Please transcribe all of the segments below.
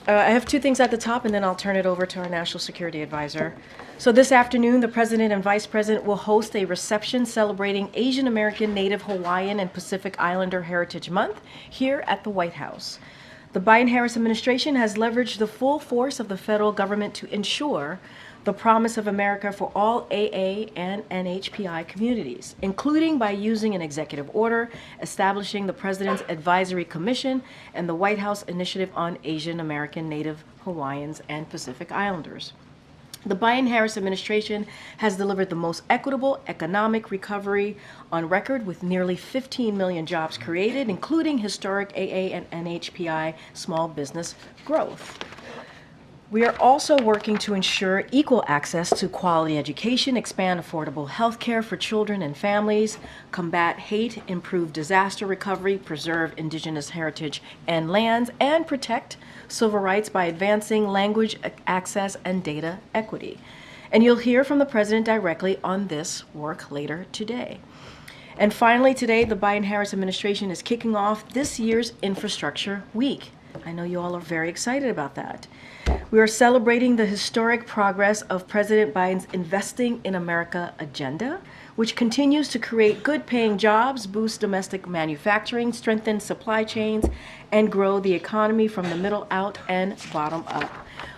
I have two things at the top, and then I'll turn it over to our National Security Advisor. So this afternoon, the President and Vice President will host a reception celebrating Asian American, Native Hawaiian, and Pacific Islander Heritage Month here at the White House. The Biden-Harris administration has leveraged the full force of the federal government to ensure the promise of America for all AA and NHPI communities, including by using an executive order establishing the President's Advisory Commission and the White House Initiative on Asian American, Native Hawaiians, and Pacific Islanders. The Biden-Harris administration has delivered the most equitable economic recovery on record, with nearly 15 million jobs created, including historic AA and NHPI small business growth. We are also working to ensure equal access to quality education, expand affordable health care for children and families, combat hate, improve disaster recovery, preserve indigenous heritage and lands, and protect civil rights by advancing language access and data equity. And you'll hear from the President directly on this work later today. And finally, today, the Biden-Harris administration is kicking off this year's Infrastructure Week. I know you all are very excited about that. We are celebrating the historic progress of President Biden's Investing in America agenda, which continues to create good-paying jobs, boost domestic manufacturing, strengthen supply chains, and grow the economy from the middle out and bottom up.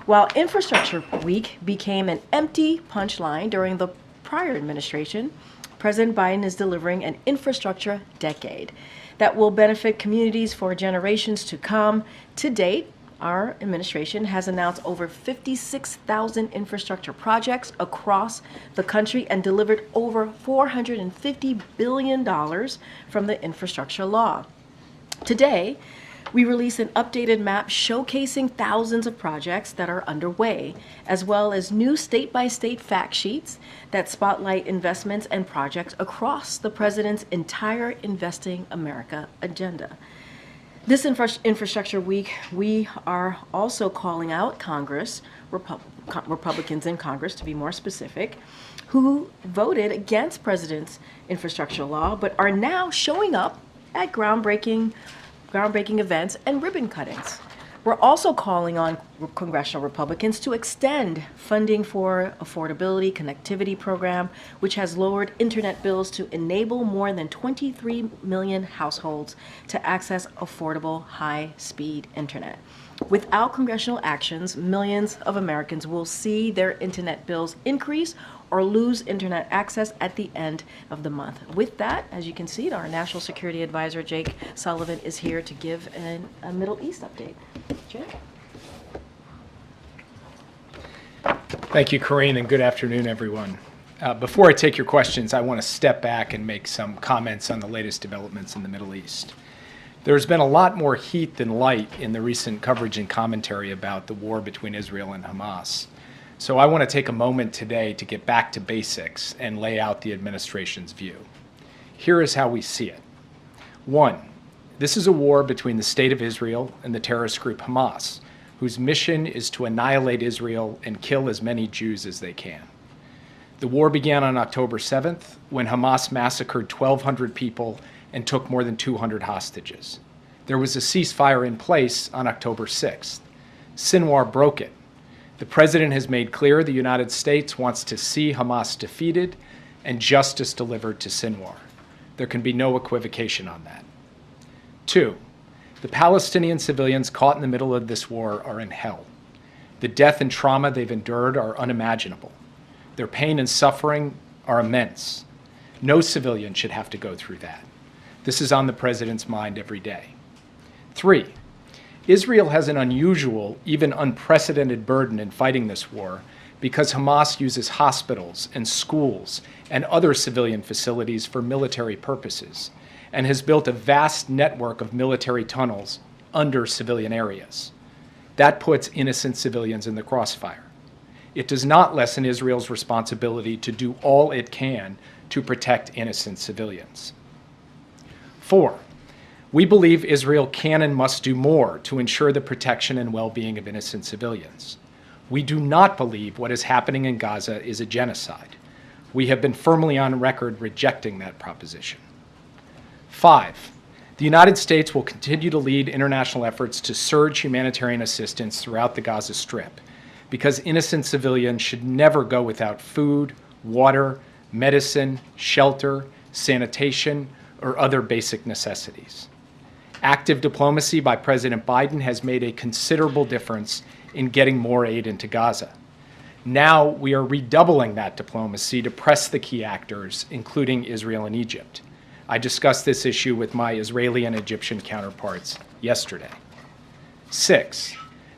While Infrastructure Week became an empty punchline during the prior administration, President Biden is delivering an infrastructure decade that will benefit communities for generations to come. To date, our administration has announced over 56,000 infrastructure projects across the country and delivered over $450 billion from the infrastructure law. Today, we release an updated map showcasing thousands of projects that are underway, as well as new state-by-state fact sheets that spotlight investments and projects across the President's entire Investing America agenda. This Infrastructure Week, we are also calling out Congress, Republicans in Congress to be more specific, who voted against President's infrastructure law, but are now showing up at groundbreaking events and ribbon cuttings. We're also calling on congressional Republicans to extend funding for Affordability Connectivity Program, which has lowered internet bills to enable more than 23 million households to access affordable, high-speed internet. Without congressional actions, millions of Americans will see their internet bills increase or lose internet access at the end of the month. With that, as you can see, our National Security Advisor, Jake Sullivan, is here to give a Middle East update. Jake? Thank you, Karine, and good afternoon, everyone. Before I take your questions, I want to step back and make some comments on the latest developments in the Middle East. There's been a lot more heat than light in the recent coverage and commentary about the war between Israel and Hamas. So I want to take a moment today to get back to basics and lay out the administration's view. Here is how we see it. 1, this is a war between the State of Israel and the terrorist group Hamas, whose mission is to annihilate Israel and kill as many Jews as they can. The war began on October 7th, when Hamas massacred 1,200 people and took more than 200 hostages. There was a ceasefire in place on October 6th. Sinwar broke it. The President has made clear the United States wants to see Hamas defeated and justice delivered to Sinwar. There can be no equivocation on that. 2, the Palestinian civilians caught in the middle of this war are in hell. The death and trauma they've endured are unimaginable. Their pain and suffering are immense. No civilian should have to go through that. This is on the President's mind every day. 3, Israel has an unusual, even unprecedented burden in fighting this war because Hamas uses hospitals and schools and other civilian facilities for military purposes and has built a vast network of military tunnels under civilian areas. That puts innocent civilians in the crossfire. It does not lessen Israel's responsibility to do all it can to protect innocent civilians. 4, we believe Israel can and must do more to ensure the protection and well-being of innocent civilians. We do not believe what is happening in Gaza is a genocide. We have been firmly on record rejecting that proposition. 5, The United States will continue to lead international efforts to surge humanitarian assistance throughout the Gaza Strip, because innocent civilians should never go without food, water, medicine, shelter, sanitation, or other basic necessities. Active diplomacy by President Biden has made a considerable difference in getting more aid into Gaza. Now we are redoubling that diplomacy to press the key actors, including Israel and Egypt. I discussed this issue with my Israeli and Egyptian counterparts yesterday. 6,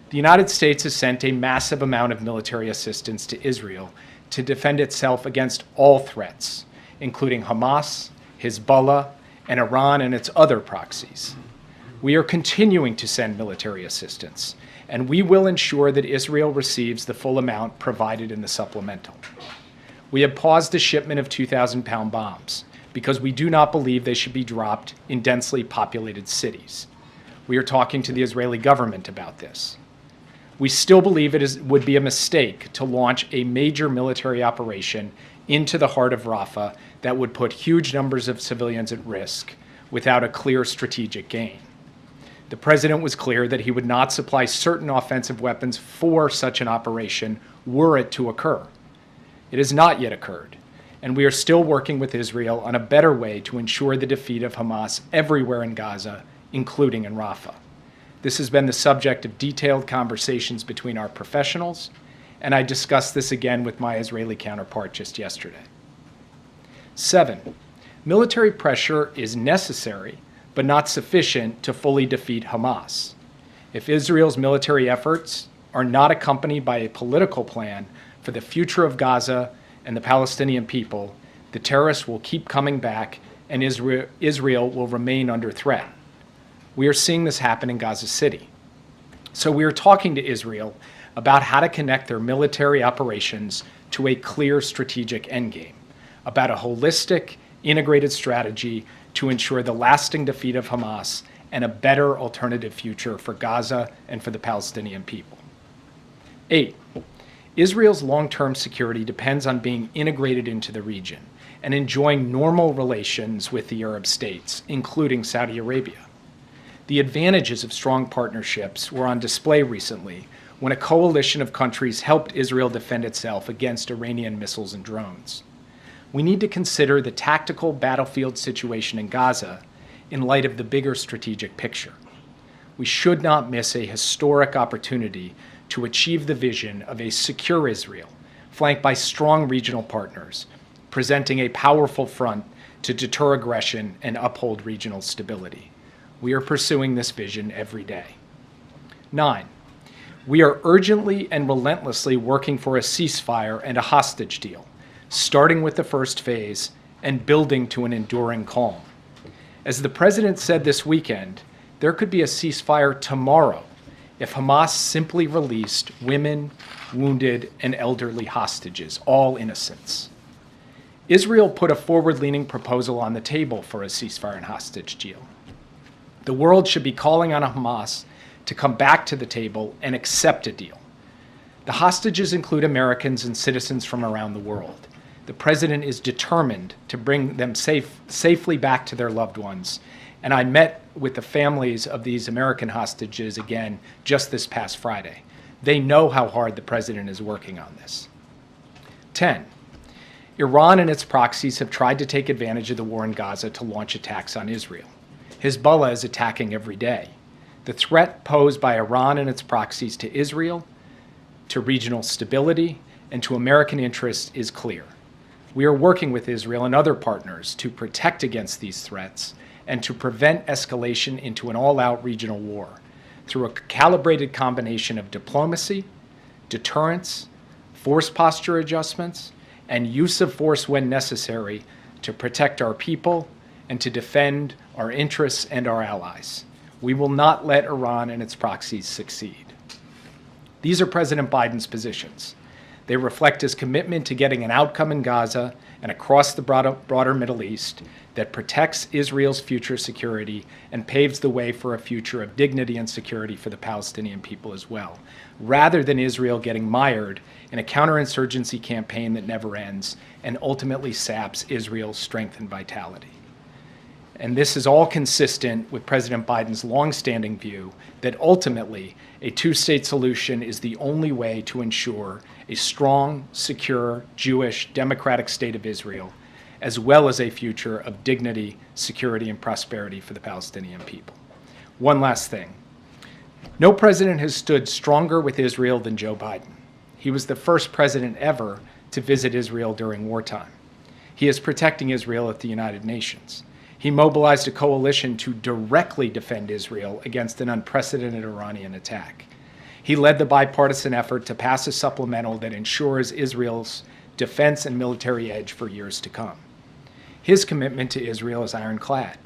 the United States has sent a massive amount of military assistance to Israel to defend itself against all threats, including Hamas, Hezbollah, and Iran and its other proxies. We are continuing to send military assistance, and we will ensure that Israel receives the full amount provided in the supplemental. We have paused the shipment of 2,000-pound bombs because we do not believe they should be dropped in densely populated cities. We are talking to the Israeli government about this. We still believe would be a mistake to launch a major military operation into the heart of Rafah that would put huge numbers of civilians at risk without a clear strategic gain. The president was clear that he would not supply certain offensive weapons for such an operation were it to occur. It has not yet occurred, and we are still working with Israel on a better way to ensure the defeat of Hamas everywhere in Gaza, including in Rafah. This has been the subject of detailed conversations between our professionals, and I discussed this again with my Israeli counterpart just yesterday. 7, military pressure is necessary, but not sufficient to fully defeat Hamas. If Israel's military efforts are not accompanied by a political plan for the future of Gaza and the Palestinian people, the terrorists will keep coming back and Israel will remain under threat. We are seeing this happen in Gaza City. So we are talking to Israel about how to connect their military operations to a clear strategic endgame, about a holistic, integrated strategy to ensure the lasting defeat of Hamas and a better alternative future for Gaza and for the Palestinian people. 8, Israel's long-term security depends on being integrated into the region and enjoying normal relations with the Arab states, including Saudi Arabia. The advantages of strong partnerships were on display recently when a coalition of countries helped Israel defend itself against Iranian missiles and drones. We need to consider the tactical battlefield situation in Gaza in light of the bigger strategic picture. We should not miss a historic opportunity to achieve the vision of a secure Israel, flanked by strong regional partners, presenting a powerful front to deter aggression and uphold regional stability. We are pursuing this vision every day. 9, we are urgently and relentlessly working for a ceasefire and a hostage deal, starting with the first phase and building to an enduring calm. As the president said this weekend, there could be a ceasefire tomorrow if Hamas simply released women, wounded, and elderly hostages, all innocents. Israel put a forward-leaning proposal on the table for a ceasefire and hostage deal. The world should be calling on Hamas to come back to the table and accept a deal. The hostages include Americans and citizens from around the world. The president is determined to bring them safely back to their loved ones. And I met with the families of these American hostages again just this past Friday. They know how hard the president is working on this. 10, Iran and its proxies have tried to take advantage of the war in Gaza to launch attacks on Israel. Hezbollah is attacking every day. The threat posed by Iran and its proxies to Israel, to regional stability, and to American interests is clear. We are working with Israel and other partners to protect against these threats and to prevent escalation into an all-out regional war through a calibrated combination of diplomacy, deterrence, force posture adjustments, and use of force when necessary to protect our people and to defend our interests and our allies. We will not let Iran and its proxies succeed. These are President Biden's positions. They reflect his commitment to getting an outcome in Gaza and across the broader Middle East that protects Israel's future security and paves the way for a future of dignity and security for the Palestinian people as well, rather than Israel getting mired in a counterinsurgency campaign that never ends and ultimately saps Israel's strength and vitality. And this is all consistent with President Biden's longstanding view that ultimately a two-state solution is the only way to ensure a strong, secure, Jewish, democratic state of Israel, as well as a future of dignity, security, and prosperity for the Palestinian people. One last thing. No president has stood stronger with Israel than Joe Biden. He was the first president ever to visit Israel during wartime. He is protecting Israel at the United Nations. He mobilized a coalition to directly defend Israel against an unprecedented Iranian attack. He led the bipartisan effort to pass a supplemental that ensures Israel's defense and military edge for years to come. His commitment to Israel is ironclad.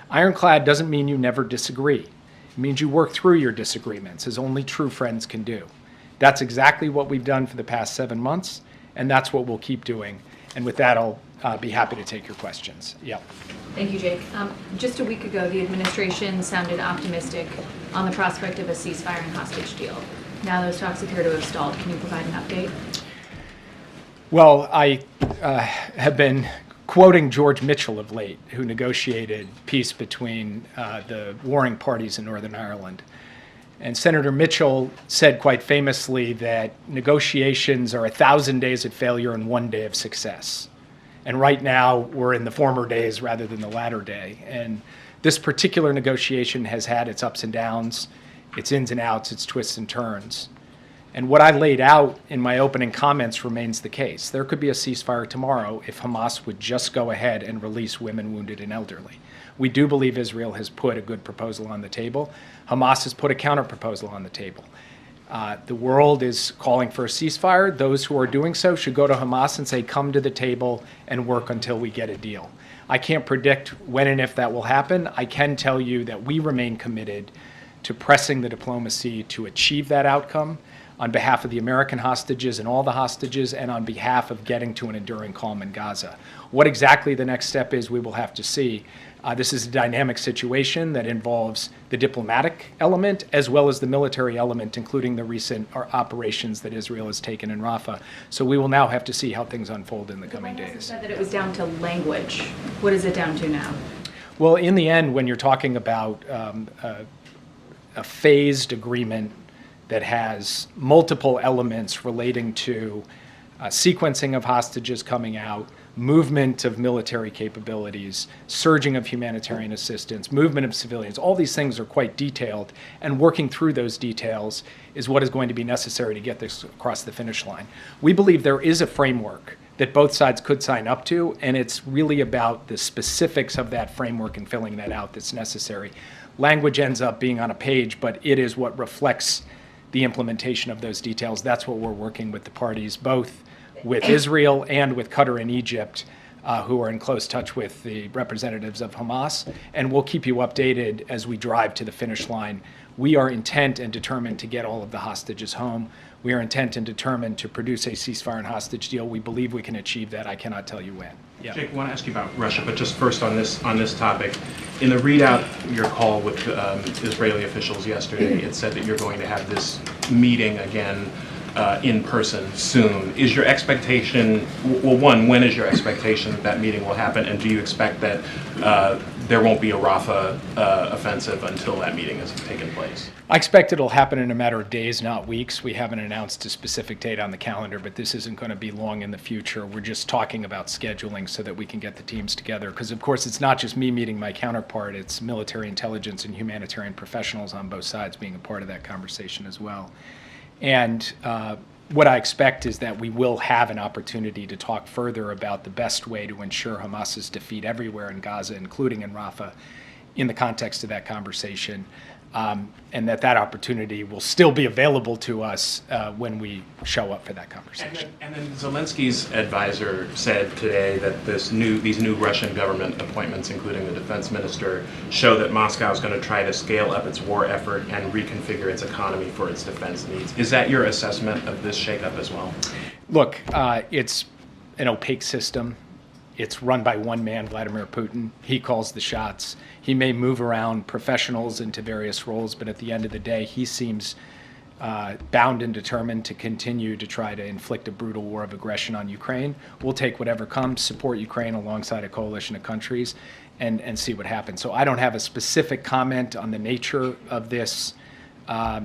Ironclad doesn't mean you never disagree. It means you work through your disagreements, as only true friends can do. That's exactly what we've done for the past 7 months, and that's what we'll keep doing. And with that, I'll be happy to take your questions. Yeah. Thank you, Jake. Just a week ago, the administration sounded optimistic on the prospect of a ceasefire and hostage deal. Now those talks appear to have stalled. Can you provide an update? Well, I have been quoting George Mitchell of late, who negotiated peace between the warring parties in Northern Ireland. And Senator Mitchell said quite famously that negotiations are 1,000 days of failure and 1 day of success. And right now, we're in the former days rather than the latter day. And this particular negotiation has had its ups and downs, its ins and outs, its twists and turns. And what I laid out in my opening comments remains the case. There could be a ceasefire tomorrow if Hamas would just go ahead and release women, wounded, and elderly. We do believe Israel has put a good proposal on the table. Hamas has put a counter-proposal on the table. The world is calling for a ceasefire. Those who are doing so should go to Hamas and say, come to the table and work until we get a deal. I can't predict when and if that will happen. I can tell you that we remain committed to pressing the diplomacy to achieve that outcome on behalf of the American hostages and all the hostages, and on behalf of getting to an enduring calm in Gaza. What exactly the next step is, we will have to see. This is a dynamic situation that involves the diplomatic element as well as the military element, including the recent operations that Israel has taken in Rafah. So we will now have to see how things unfold in the coming days. You said that it was down to language. What is it down to now? Well, in the end, when you're talking about a phased agreement that has multiple elements relating to sequencing of hostages coming out, movement of military capabilities, surging of humanitarian assistance, movement of civilians, all these things are quite detailed, and working through those details is what is going to be necessary to get this across the finish line. We believe there is a framework that both sides could sign up to, and it's really about the specifics of that framework and filling that out that's necessary. Language ends up being on a page, but it is what reflects the implementation of those details. That's what we're working with the parties, both with Israel and with Qatar and Egypt, who are in close touch with the representatives of Hamas. And we'll keep you updated as we drive to the finish line. We are intent and determined to get all of the hostages home. We are intent and determined to produce a ceasefire and hostage deal. We believe we can achieve that. I cannot tell you when. Yeah. Jake, I want to ask you about Russia, but just first on this topic. In the readout, your call with Israeli officials yesterday, it said that you're going to have this meeting again in person soon. Is your expectation, well, one, when is your expectation that that meeting will happen, and do you expect that there won't be a Rafah offensive until that meeting has taken place? I expect it'll happen in a matter of days, not weeks. We haven't announced a specific date on the calendar, but this isn't going to be long in the future. We're just talking about scheduling so that we can get the teams together. Because, of course, it's not just me meeting my counterpart. It's military intelligence and humanitarian professionals on both sides being a part of that conversation as well. And what I expect is that we will have an opportunity to talk further about the best way to ensure Hamas's defeat everywhere in Gaza, including in Rafah, in the context of that conversation. And that opportunity will still be available to us when we show up for that conversation. And then Zelensky's advisor said today that these new Russian government appointments, including the defense minister, show that Moscow is going to try to scale up its war effort and reconfigure its economy for its defense needs. Is that your assessment of this shakeup as well? Look, it's an opaque system. It's run by one man, Vladimir Putin. He calls the shots. He may move around professionals into various roles, but at the end of the day, he seems bound and determined to continue to try to inflict a brutal war of aggression on Ukraine. We'll take whatever comes, support Ukraine alongside a coalition of countries, and see what happens. So I don't have a specific comment on the nature of this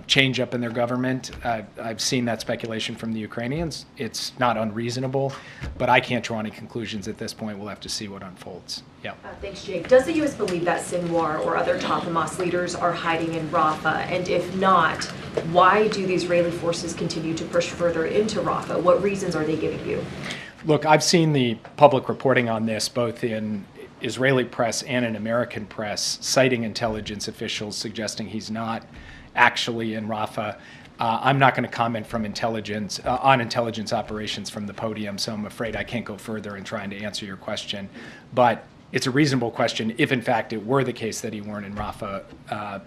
change up in their government. I've seen that speculation from the Ukrainians. It's not unreasonable, but I can't draw any conclusions at this point. We'll have to see what unfolds. Yeah. Thanks, Jake. Does the U.S. believe that Sinwar or other top Hamas leaders are hiding in Rafah? And if not, why do the Israeli forces continue to push further into Rafah? What reasons are they giving you? Look, I've seen the public reporting on this, both in Israeli press and in American press, citing intelligence officials suggesting he's not actually in Rafah. I'm not going to comment from intelligence on intelligence operations from the podium, so I'm afraid I can't go further in trying to answer your question. But it's a reasonable question if, in fact, it were the case that he weren't in Rafah,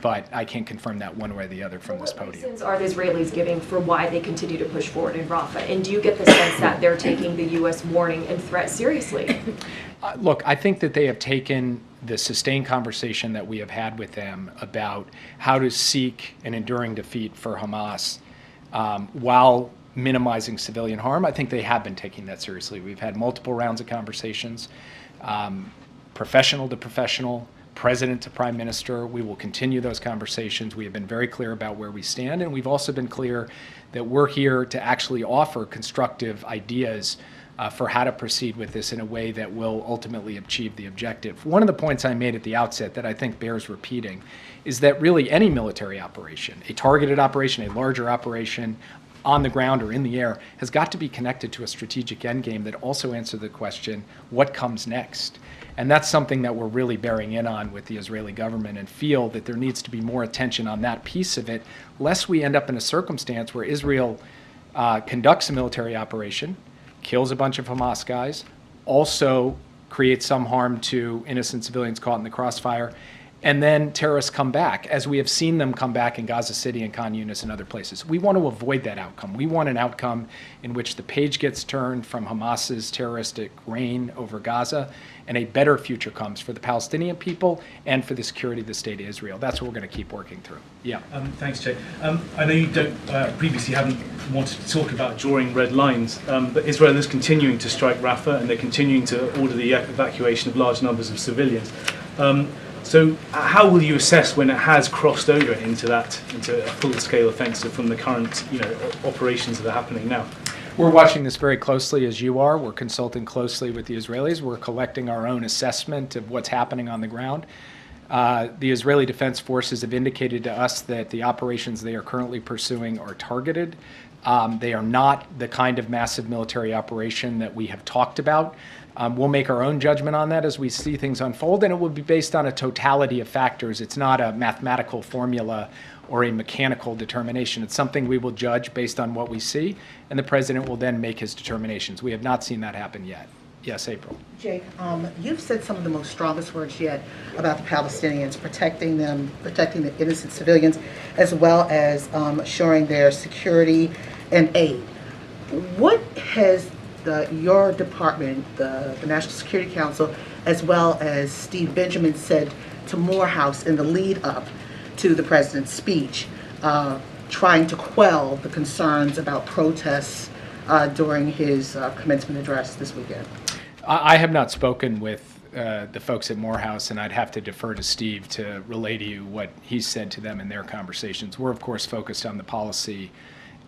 but I can't confirm that one way or the other from this podium. What reasons are the Israelis giving for why they continue to push forward in Rafah? And do you get the sense that they're taking the U.S. warning and threat seriously? Look, I think that they have taken the sustained conversation that we have had with them about how to seek an enduring defeat for Hamas while minimizing civilian harm. I think they have been taking that seriously. We've had multiple rounds of conversations, professional to professional, president to prime minister. We will continue those conversations. We have been very clear about where we stand, and we've also been clear that we're here to actually offer constructive ideas for how to proceed with this in a way that will ultimately achieve the objective. One of the points I made at the outset that I think bears repeating is that really any military operation, a targeted operation, a larger operation on the ground or in the air, has got to be connected to a strategic endgame that also answers the question, what comes next? And that's something that we're really bearing in on with the Israeli government, and feel that there needs to be more attention on that piece of it, lest we end up in a circumstance where Israel conducts a military operation, kills a bunch of Hamas guys, also creates some harm to innocent civilians caught in the crossfire, and then terrorists come back, as we have seen them come back in Gaza City and Khan Yunis and other places. We want to avoid that outcome. We want an outcome in which the page gets turned from Hamas's terroristic reign over Gaza, and a better future comes for the Palestinian people and for the security of the state of Israel. That's what we're going to keep working through. Yeah. Thanks, Jay. I know you don't previously haven't wanted to talk about drawing red lines, but Israel is continuing to strike Rafah, and they're continuing to order the evacuation of large numbers of civilians. So how will you assess when it has crossed over into a full-scale offensive from the current, operations that are happening now? We're watching this very closely, as you are. We're consulting closely with the Israelis. We're collecting our own assessment of what's happening on the ground. The Israeli Defense Forces have indicated to us that the operations they are currently pursuing are targeted. They are not the kind of massive military operation that we have talked about. We'll make our own judgment on that as we see things unfold, and it will be based on a totality of factors. It's not a mathematical formula or a mechanical determination. It's something we will judge based on what we see, and the president will then make his determinations. We have not seen that happen yet. Yes, April. Jake, you've said some of the most strongest words yet about the Palestinians, protecting them, protecting the innocent civilians, as well as assuring their security and aid. What has your department, the National Security Council, as well as Steve Benjamin said to Morehouse in the lead up to the president's speech, trying to quell the concerns about protests during his commencement address this weekend? I have not spoken with the folks at Morehouse, and I'd have to defer to Steve to relay to you what he said to them in their conversations. We're, of course, focused on the policy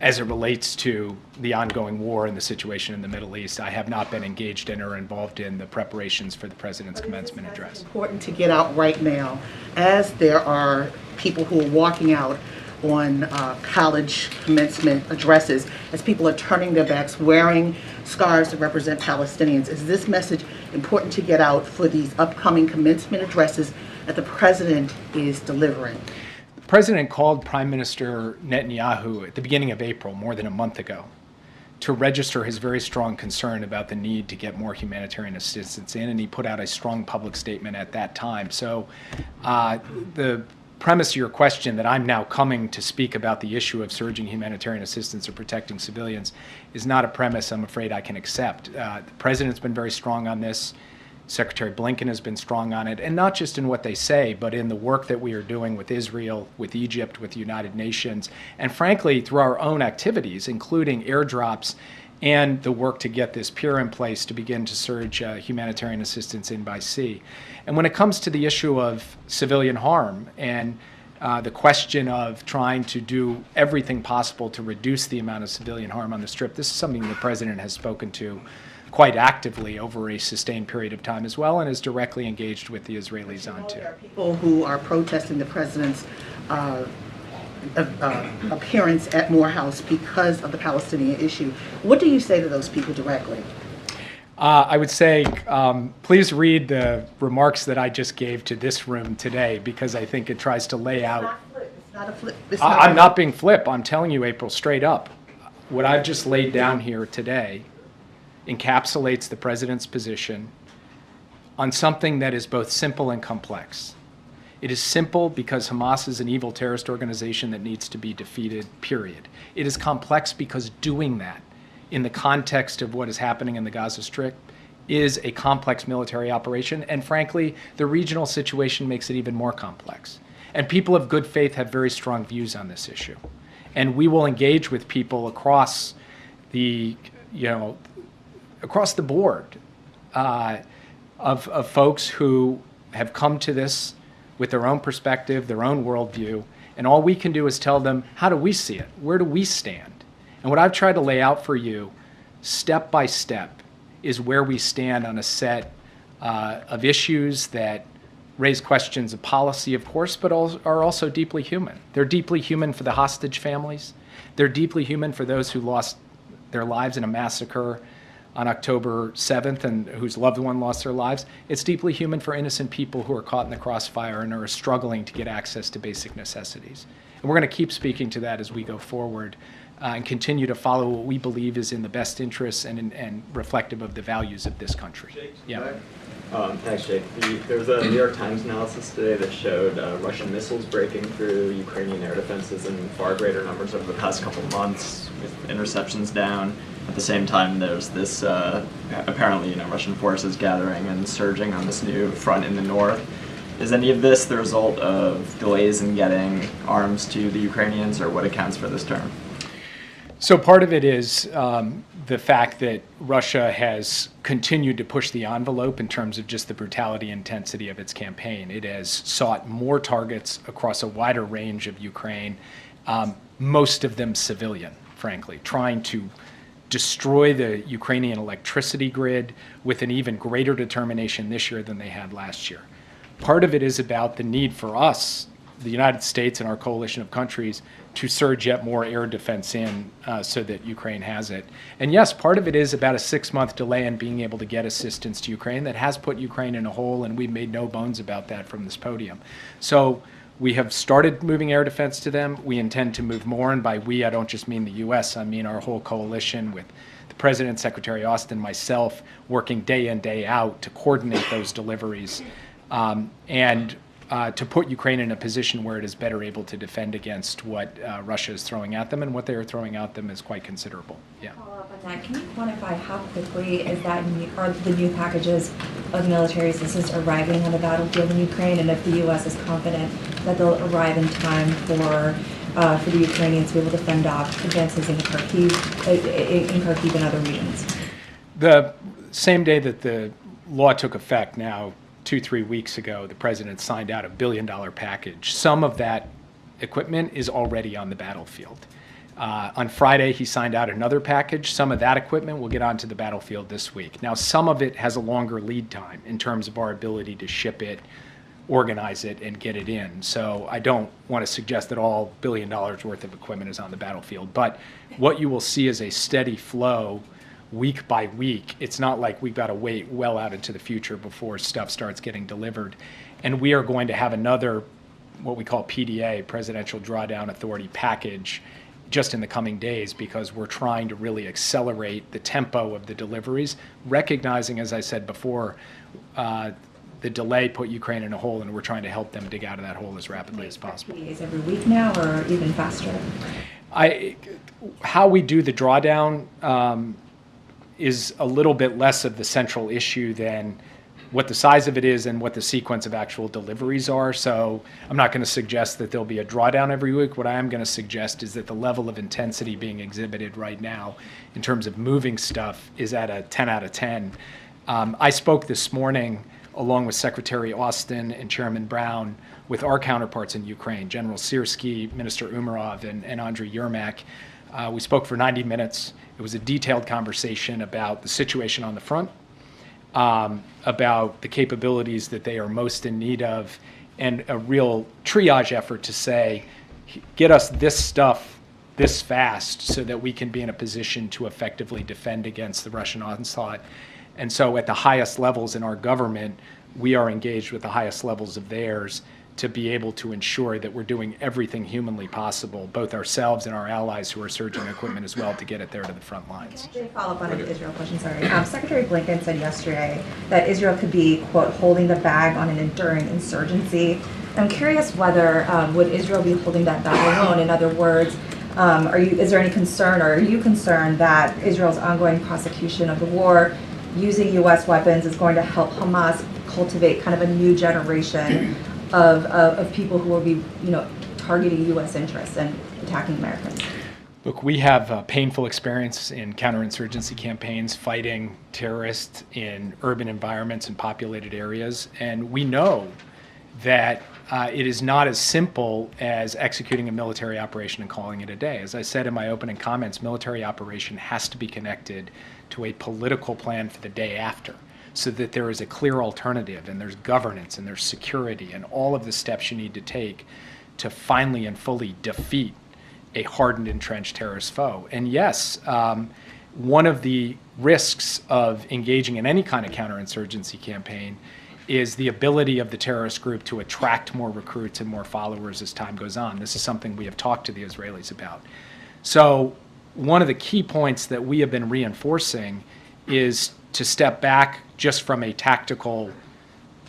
as it relates to the ongoing war and the situation in the Middle East. I have not been engaged in or involved in the preparations for the president's commencement address. It's important to get out right now, as there are people who are walking out on college commencement addresses, as people are turning their backs, wearing scarves that represent Palestinians. Is this message important to get out for these upcoming commencement addresses that the president is delivering? The president called Prime Minister Netanyahu at the beginning of April, more than a month ago, to register his very strong concern about the need to get more humanitarian assistance in, and he put out a strong public statement at that time. So the premise of your question, that I'm now coming to speak about the issue of surging humanitarian assistance or protecting civilians, is not a premise I'm afraid I can accept. The president's been very strong on this. Secretary Blinken has been strong on it, and not just in what they say, but in the work that we are doing with Israel, with Egypt, with the United Nations, and frankly, through our own activities, including airdrops and the work to get this pier in place to begin to surge humanitarian assistance in by sea. And when it comes to the issue of civilian harm and the question of trying to do everything possible to reduce the amount of civilian harm on the Strip, this is something the President has spoken to quite actively over a sustained period of time as well, and is directly engaged with the Israelis on too. There are people who are protesting the president's appearance at Morehouse because of the Palestinian issue. What do you say to those people directly? I would say, please read the remarks that I just gave to this room today, because I think it tries to lay out. It's not a flip. I'm not being flip. I'm telling you, April, straight up. What I've just laid down here today encapsulates the president's position on something that is both simple and complex. It is simple because Hamas is an evil terrorist organization that needs to be defeated, period. It is complex because doing that in the context of what is happening in the Gaza Strip is a complex military operation, and frankly, the regional situation makes it even more complex. And people of good faith have very strong views on this issue. And we will engage with people across the, across the board of folks who have come to this with their own perspective, their own worldview, and all we can do is tell them, how do we see it? Where do we stand? And what I've tried to lay out for you, step by step, is where we stand on a set of issues that raise questions of policy, of course, but are also deeply human. They're deeply human for the hostage families. They're deeply human for those who lost their lives in a massacre on October 7th and whose loved one lost their lives. It's deeply human for innocent people who are caught in the crossfire and are struggling to get access to basic necessities. And we're going to keep speaking to that as we go forward and continue to follow what we believe is in the best interests and reflective of the values of this country. Yeah. Thanks, Jake. There was a New York Times analysis today that showed Russian missiles breaking through Ukrainian air defenses in far greater numbers over the past couple of months, with interceptions down. At the same time, there's this apparently, Russian forces gathering and surging on this new front in the north. Is any of this the result of delays in getting arms to the Ukrainians, or what accounts for this turn? So part of it is the fact that Russia has continued to push the envelope in terms of just the brutality and intensity of its campaign. It has sought more targets across a wider range of Ukraine, most of them civilian, frankly, trying to destroy the Ukrainian electricity grid with an even greater determination this year than they had last year. Part of it is about the need for us, the United States and our coalition of countries, to surge yet more air defense in so that Ukraine has it. And yes, part of it is about a 6-month delay in being able to get assistance to Ukraine that has put Ukraine in a hole, and we've made no bones about that from this podium. So we have started moving air defense to them. We intend to move more, and by we, I don't just mean the U.S., I mean our whole coalition with the President, Secretary Austin, myself, working day in, day out to coordinate those deliveries and to put Ukraine in a position where it is better able to defend against what Russia is throwing at them, and what they are throwing at them is quite considerable. Yeah. Follow up on that. Can you quantify how quickly are the new packages of military assistance arriving on the battlefield in Ukraine, and if the U.S. is confident that they'll arrive in time for the Ukrainians to be able to fend off advances in Kharkiv and other regions? The same day that the law took effect, now 2-3 weeks ago, the president signed out $1 billion package. Some of that equipment is already on the battlefield. On Friday, he signed out another package. Some of that equipment will get onto the battlefield this week. Now, some of it has a longer lead time in terms of our ability to ship it, organize it, and get it in. So I don't want to suggest that all $1 billion worth of equipment is on the battlefield. But what you will see is a steady flow week by week. It's not like we've got to wait well out into the future before stuff starts getting delivered. And we are going to have another, what we call PDA, Presidential Drawdown Authority package, just in the coming days, because we're trying to really accelerate the tempo of the deliveries, recognizing, as I said before, the delay put Ukraine in a hole, and we're trying to help them dig out of that hole as rapidly as possible. PDAs every week now, or even faster? How we do the drawdown is a little bit less of the central issue than what the size of it is and what the sequence of actual deliveries are. So I'm not going to suggest that there'll be a drawdown every week. What I am going to suggest is that the level of intensity being exhibited right now in terms of moving stuff is at a 10 out of 10. I spoke this morning along with Secretary Austin and Chairman Brown with our counterparts in Ukraine, General Syrskyi, Minister Umarov, and Andriy Yermak. We spoke for 90 minutes. It was a detailed conversation about the situation on the front, about the capabilities that they are most in need of, and a real triage effort to say, get us this stuff this fast so that we can be in a position to effectively defend against the Russian onslaught. And so at the highest levels in our government, we are engaged with the highest levels of theirs to be able to ensure that we're doing everything humanly possible, both ourselves and our allies who are surging equipment as well, to get it there to the front lines. Can I actually follow up on an Israel question? Sorry. Secretary Blinken said yesterday that Israel could be, quote, holding the bag on an enduring insurgency. I'm curious whether would Israel be holding that bag alone? In other words, is there any concern, or are you concerned that Israel's ongoing prosecution of the war using U.S. weapons is going to help Hamas cultivate kind of a new generation of people who will be, targeting U.S. interests and attacking Americans? Look, we have a painful experience in counterinsurgency campaigns fighting terrorists in urban environments and populated areas, and we know that it is not as simple as executing a military operation and calling it a day. As I said in my opening comments, military operation has to be connected to a political plan for the day after, so that there is a clear alternative, and there's governance, and there's security, and all of the steps you need to take to finally and fully defeat a hardened, entrenched terrorist foe. And yes, one of the risks of engaging in any kind of counterinsurgency campaign is the ability of the terrorist group to attract more recruits and more followers as time goes on. This is something we have talked to the Israelis about. So one of the key points that we have been reinforcing is to step back just from a tactical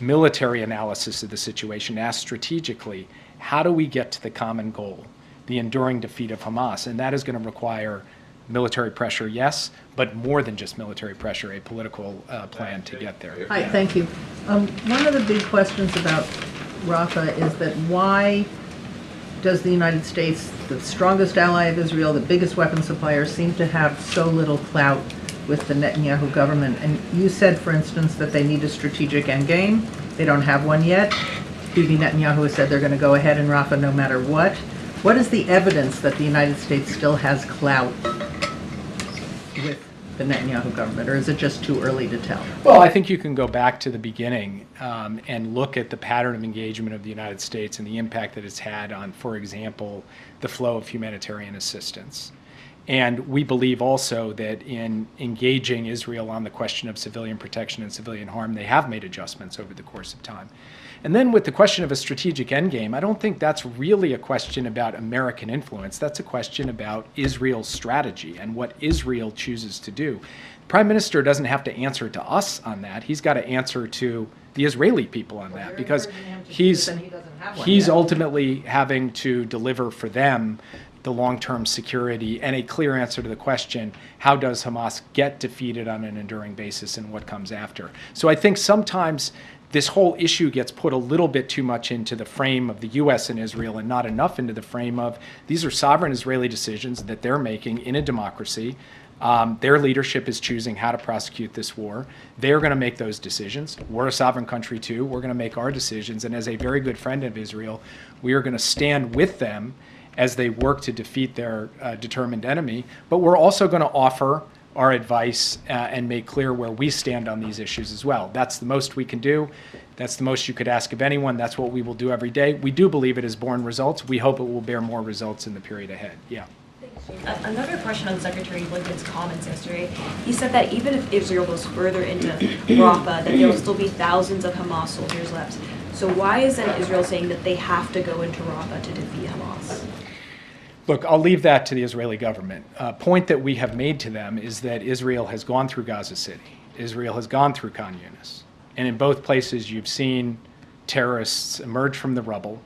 military analysis of the situation, ask strategically, how do we get to the common goal, the enduring defeat of Hamas? And that is going to require military pressure, yes, but more than just military pressure, a political plan to get there. Hi, thank you. One of the big questions about Rafah is that why does the United States, the strongest ally of Israel, the biggest weapon supplier, seem to have so little clout with the Netanyahu government? And you said, for instance, that they need a strategic endgame. They don't have one yet. Bibi Netanyahu has said they're going to go ahead in Rafah no matter what. What is the evidence that the United States still has clout with the Netanyahu government, or is it just too early to tell? Well, I think you can go back to the beginning and look at the pattern of engagement of the United States and the impact that it's had on, for example, the flow of humanitarian assistance. And we believe also that in engaging Israel on the question of civilian protection and civilian harm, they have made adjustments over the course of time. And then with the question of a strategic endgame, I don't think that's really a question about American influence. That's a question about Israel's strategy and what Israel chooses to do. The Prime Minister doesn't have to answer to us on that. He's got to answer to the Israeli people on that, because he's ultimately having to deliver for them the long-term security and a clear answer to the question, how does Hamas get defeated on an enduring basis and what comes after? So I think sometimes this whole issue gets put a little bit too much into the frame of the U.S. and Israel and not enough into the frame of these are sovereign Israeli decisions that they're making in a democracy. Their leadership is choosing how to prosecute this war. They're going to make those decisions. We're a sovereign country too. We're going to make our decisions. And as a very good friend of Israel, we are going to stand with them as they work to defeat their determined enemy. But we're also going to offer our advice and make clear where we stand on these issues as well. That's the most we can do. That's the most you could ask of anyone. That's what we will do every day. We do believe it has borne results. We hope it will bear more results in the period ahead. Yeah. Another question on Secretary Blinken's comments yesterday. He said that even if Israel goes further into Rafah, that there will still be thousands of Hamas soldiers left. So why isn't Israel saying that they have to go into Rafah to defeat Hamas? Look, I'll leave that to the Israeli government. A point that we have made to them is that Israel has gone through Gaza City. Israel has gone through Khan Yunis. And in both places, you've seen terrorists emerge from the rubble,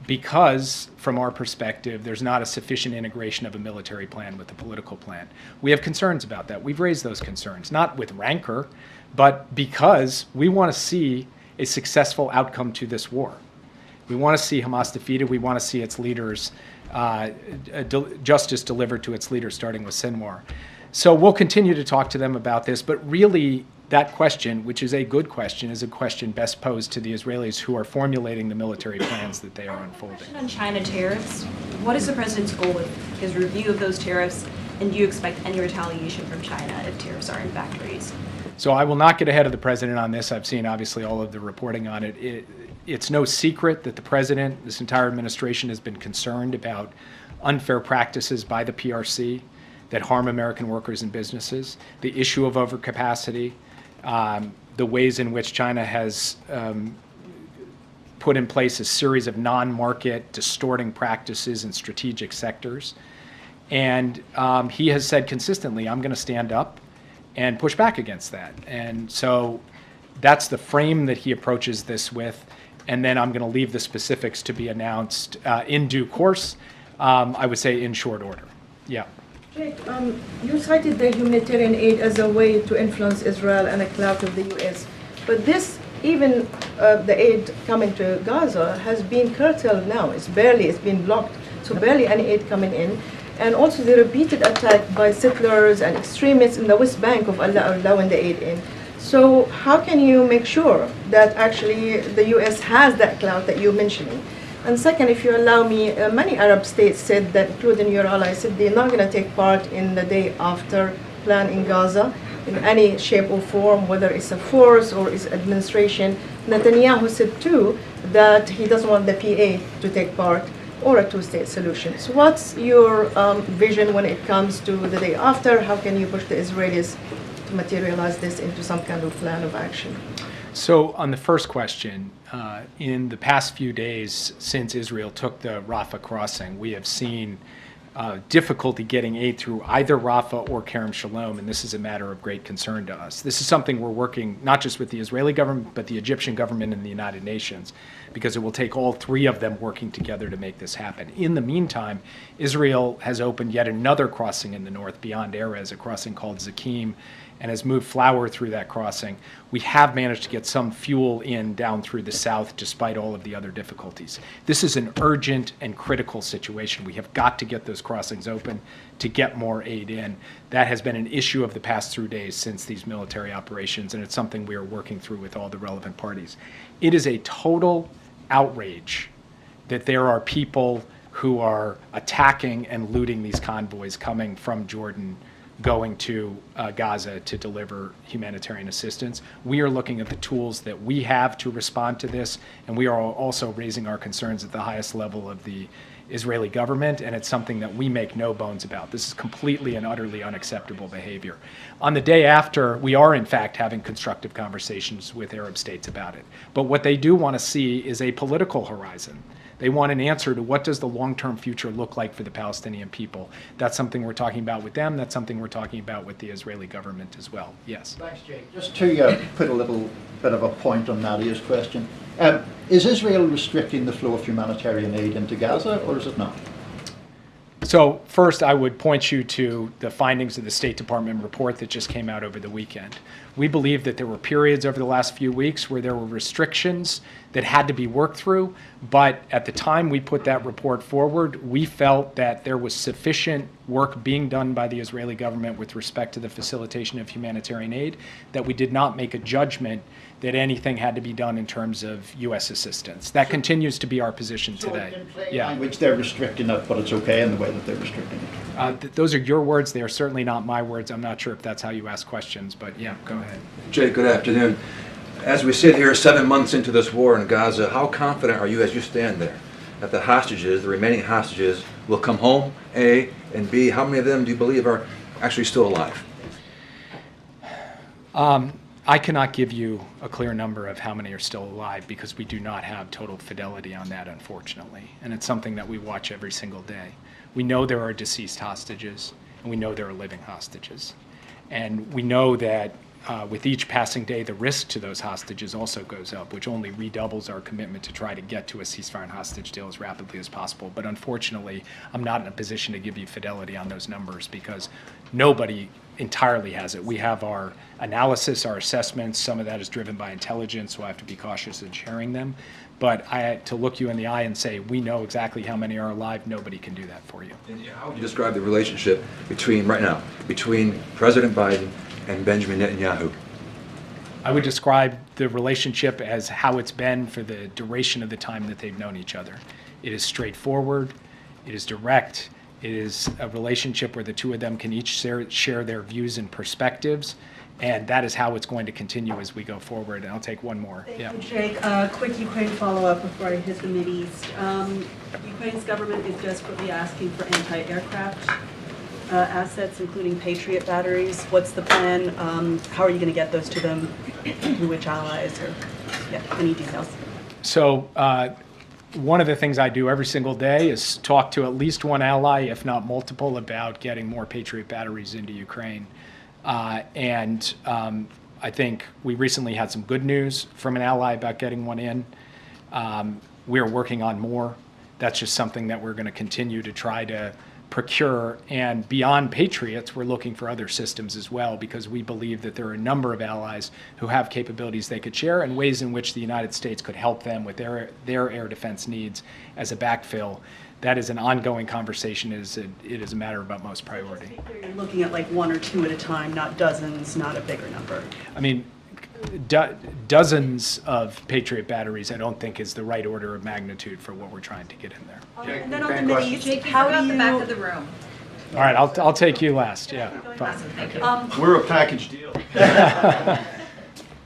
because, from our perspective, there's not a sufficient integration of a military plan with the political plan. We have concerns about that. We've raised those concerns, not with rancor, but because we want to see a successful outcome to this war. We want to see Hamas defeated. We want to see its leaders, justice delivered to its leaders, starting with Sinwar. So we'll continue to talk to them about this, but really that question, which is a good question, is a question best posed to the Israelis who are formulating the military plans that they are unfolding. On China tariffs, what is the president's goal with his review of those tariffs, and do you expect any retaliation from China if tariffs are in fact raised? So I will not get ahead of the president on this. I've seen obviously all of the reporting on it. It's no secret that the president, this entire administration, has been concerned about unfair practices by the PRC that harm American workers and businesses, the issue of overcapacity, the ways in which China has put in place a series of non-market distorting practices in strategic sectors. And he has said consistently, I'm going to stand up and push back against that. And so that's the frame that he approaches this with. And then I'm going to leave the specifics to be announced in due course, I would say in short order. Yeah. Jake, you cited the humanitarian aid as a way to influence Israel and a clout of the U.S. But this, even the aid coming to Gaza, has been curtailed now. It's been blocked. So barely any aid coming in. And also the repeated attack by settlers and extremists in the West Bank of allowing the aid in. So how can you make sure that actually the U.S. has that clout that you're mentioning? And second, if you allow me, many Arab states said that, including your allies, said they're not going to take part in the day after plan in Gaza in any shape or form, whether it's a force or it's administration. Netanyahu said too that he doesn't want the PA to take part or a two-state solution. So what's your vision when it comes to the day after? How can you push the Israelis to materialize this into some kind of plan of action? So on the first question, in the past few days since Israel took the Rafah crossing, we have seen difficulty getting aid through either Rafah or Kerem Shalom, and this is a matter of great concern to us. This is something we're working not just with the Israeli government, but the Egyptian government and the United Nations, because it will take all three of them working together to make this happen. In the meantime, Israel has opened yet another crossing in the north beyond Erez, a crossing called Zakim, and has moved flour through that crossing. We have managed to get some fuel in down through the south despite all of the other difficulties. This is an urgent and critical situation. We have got to get those crossings open to get more aid in. That has been an issue of the past 3 days since these military operations, and it's something we are working through with all the relevant parties. It is a total outrage that there are people who are attacking and looting these convoys coming from Jordan going to Gaza to deliver humanitarian assistance. We are looking at the tools that we have to respond to this, and we are also raising our concerns at the highest level of the Israeli government, and it's something that we make no bones about. This is completely and utterly unacceptable behavior. On the day after, we are in fact having constructive conversations with Arab states about it. But what they do want to see is a political horizon. They want an answer to what does the long-term future look like for the Palestinian people. That's something we're talking about with them. That's something we're talking about with the Israeli government as well. Yes. Thanks, Jake. Just to put a little bit of a point on Nadia's question, is Israel restricting the flow of humanitarian aid into Gaza, or is it not? So first, I would point you to the findings of the State Department report that just came out over the weekend. We believe that there were periods over the last few weeks where there were restrictions that had to be worked through, but at the time we put that report forward, we felt that there was sufficient work being done by the Israeli government with respect to the facilitation of humanitarian aid that we did not make a judgment that anything had to be done in terms of U.S. assistance. That continues to be our position today. In plain language, they're restricting it, but it's okay in the way that they're restricting it. Those are your words. They are certainly not my words. I'm not sure if that's how you ask questions, but yeah, go ahead. Jay, good afternoon. As we sit here 7 months into this war in Gaza, how confident are you as you stand there that the hostages, the remaining hostages, will come home, A, and B, how many of them do you believe are actually still alive? I cannot give you a clear number of how many are still alive because we do not have total fidelity on that, unfortunately. And it's something that we watch every single day. We know there are deceased hostages, and we know there are living hostages. And we know that with each passing day, the risk to those hostages also goes up, which only redoubles our commitment to try to get to a ceasefire and hostage deal as rapidly as possible. But unfortunately, I'm not in a position to give you fidelity on those numbers because nobody entirely has it. We have our analysis, our assessments. Some of that is driven by intelligence, so I have to be cautious in sharing them. But to look you in the eye and say, we know exactly how many are alive, nobody can do that for you. And how would you describe the relationship right now, between President Biden and Benjamin Netanyahu? I would describe the relationship as how it's been for the duration of the time that they've known each other. It is straightforward, it is direct, it is a relationship where the two of them can each share their views and perspectives, and that is how it's going to continue as we go forward. And I'll take one more. Thank you, Jake. Quick Ukraine follow-up before I hit the Mideast. Ukraine's government is desperately asking for anti-aircraft assets, including Patriot batteries. What's the plan? How are you going to get those to them? Through which allies? Or any details? So one of the things I do every single day is talk to at least one ally, if not multiple, about getting more Patriot batteries into Ukraine. I think we recently had some good news from an ally about getting one in. We're working on more. That's just something that we're going to continue to try to procure. And beyond Patriots, we're looking for other systems as well, because we believe that there are a number of allies who have capabilities they could share and ways in which the United States could help them with their air defense needs as a backfill. That is an ongoing conversation. It is a matter of utmost priority. You're looking at like one or two at a time, not dozens, not a bigger number. I mean, dozens of Patriot batteries I don't think is the right order of magnitude for what we're trying to get in there. And then on the Mideast, how do you... the back of the room. All right, I'll take you last. Yeah. Awesome, thank you. We're a package deal.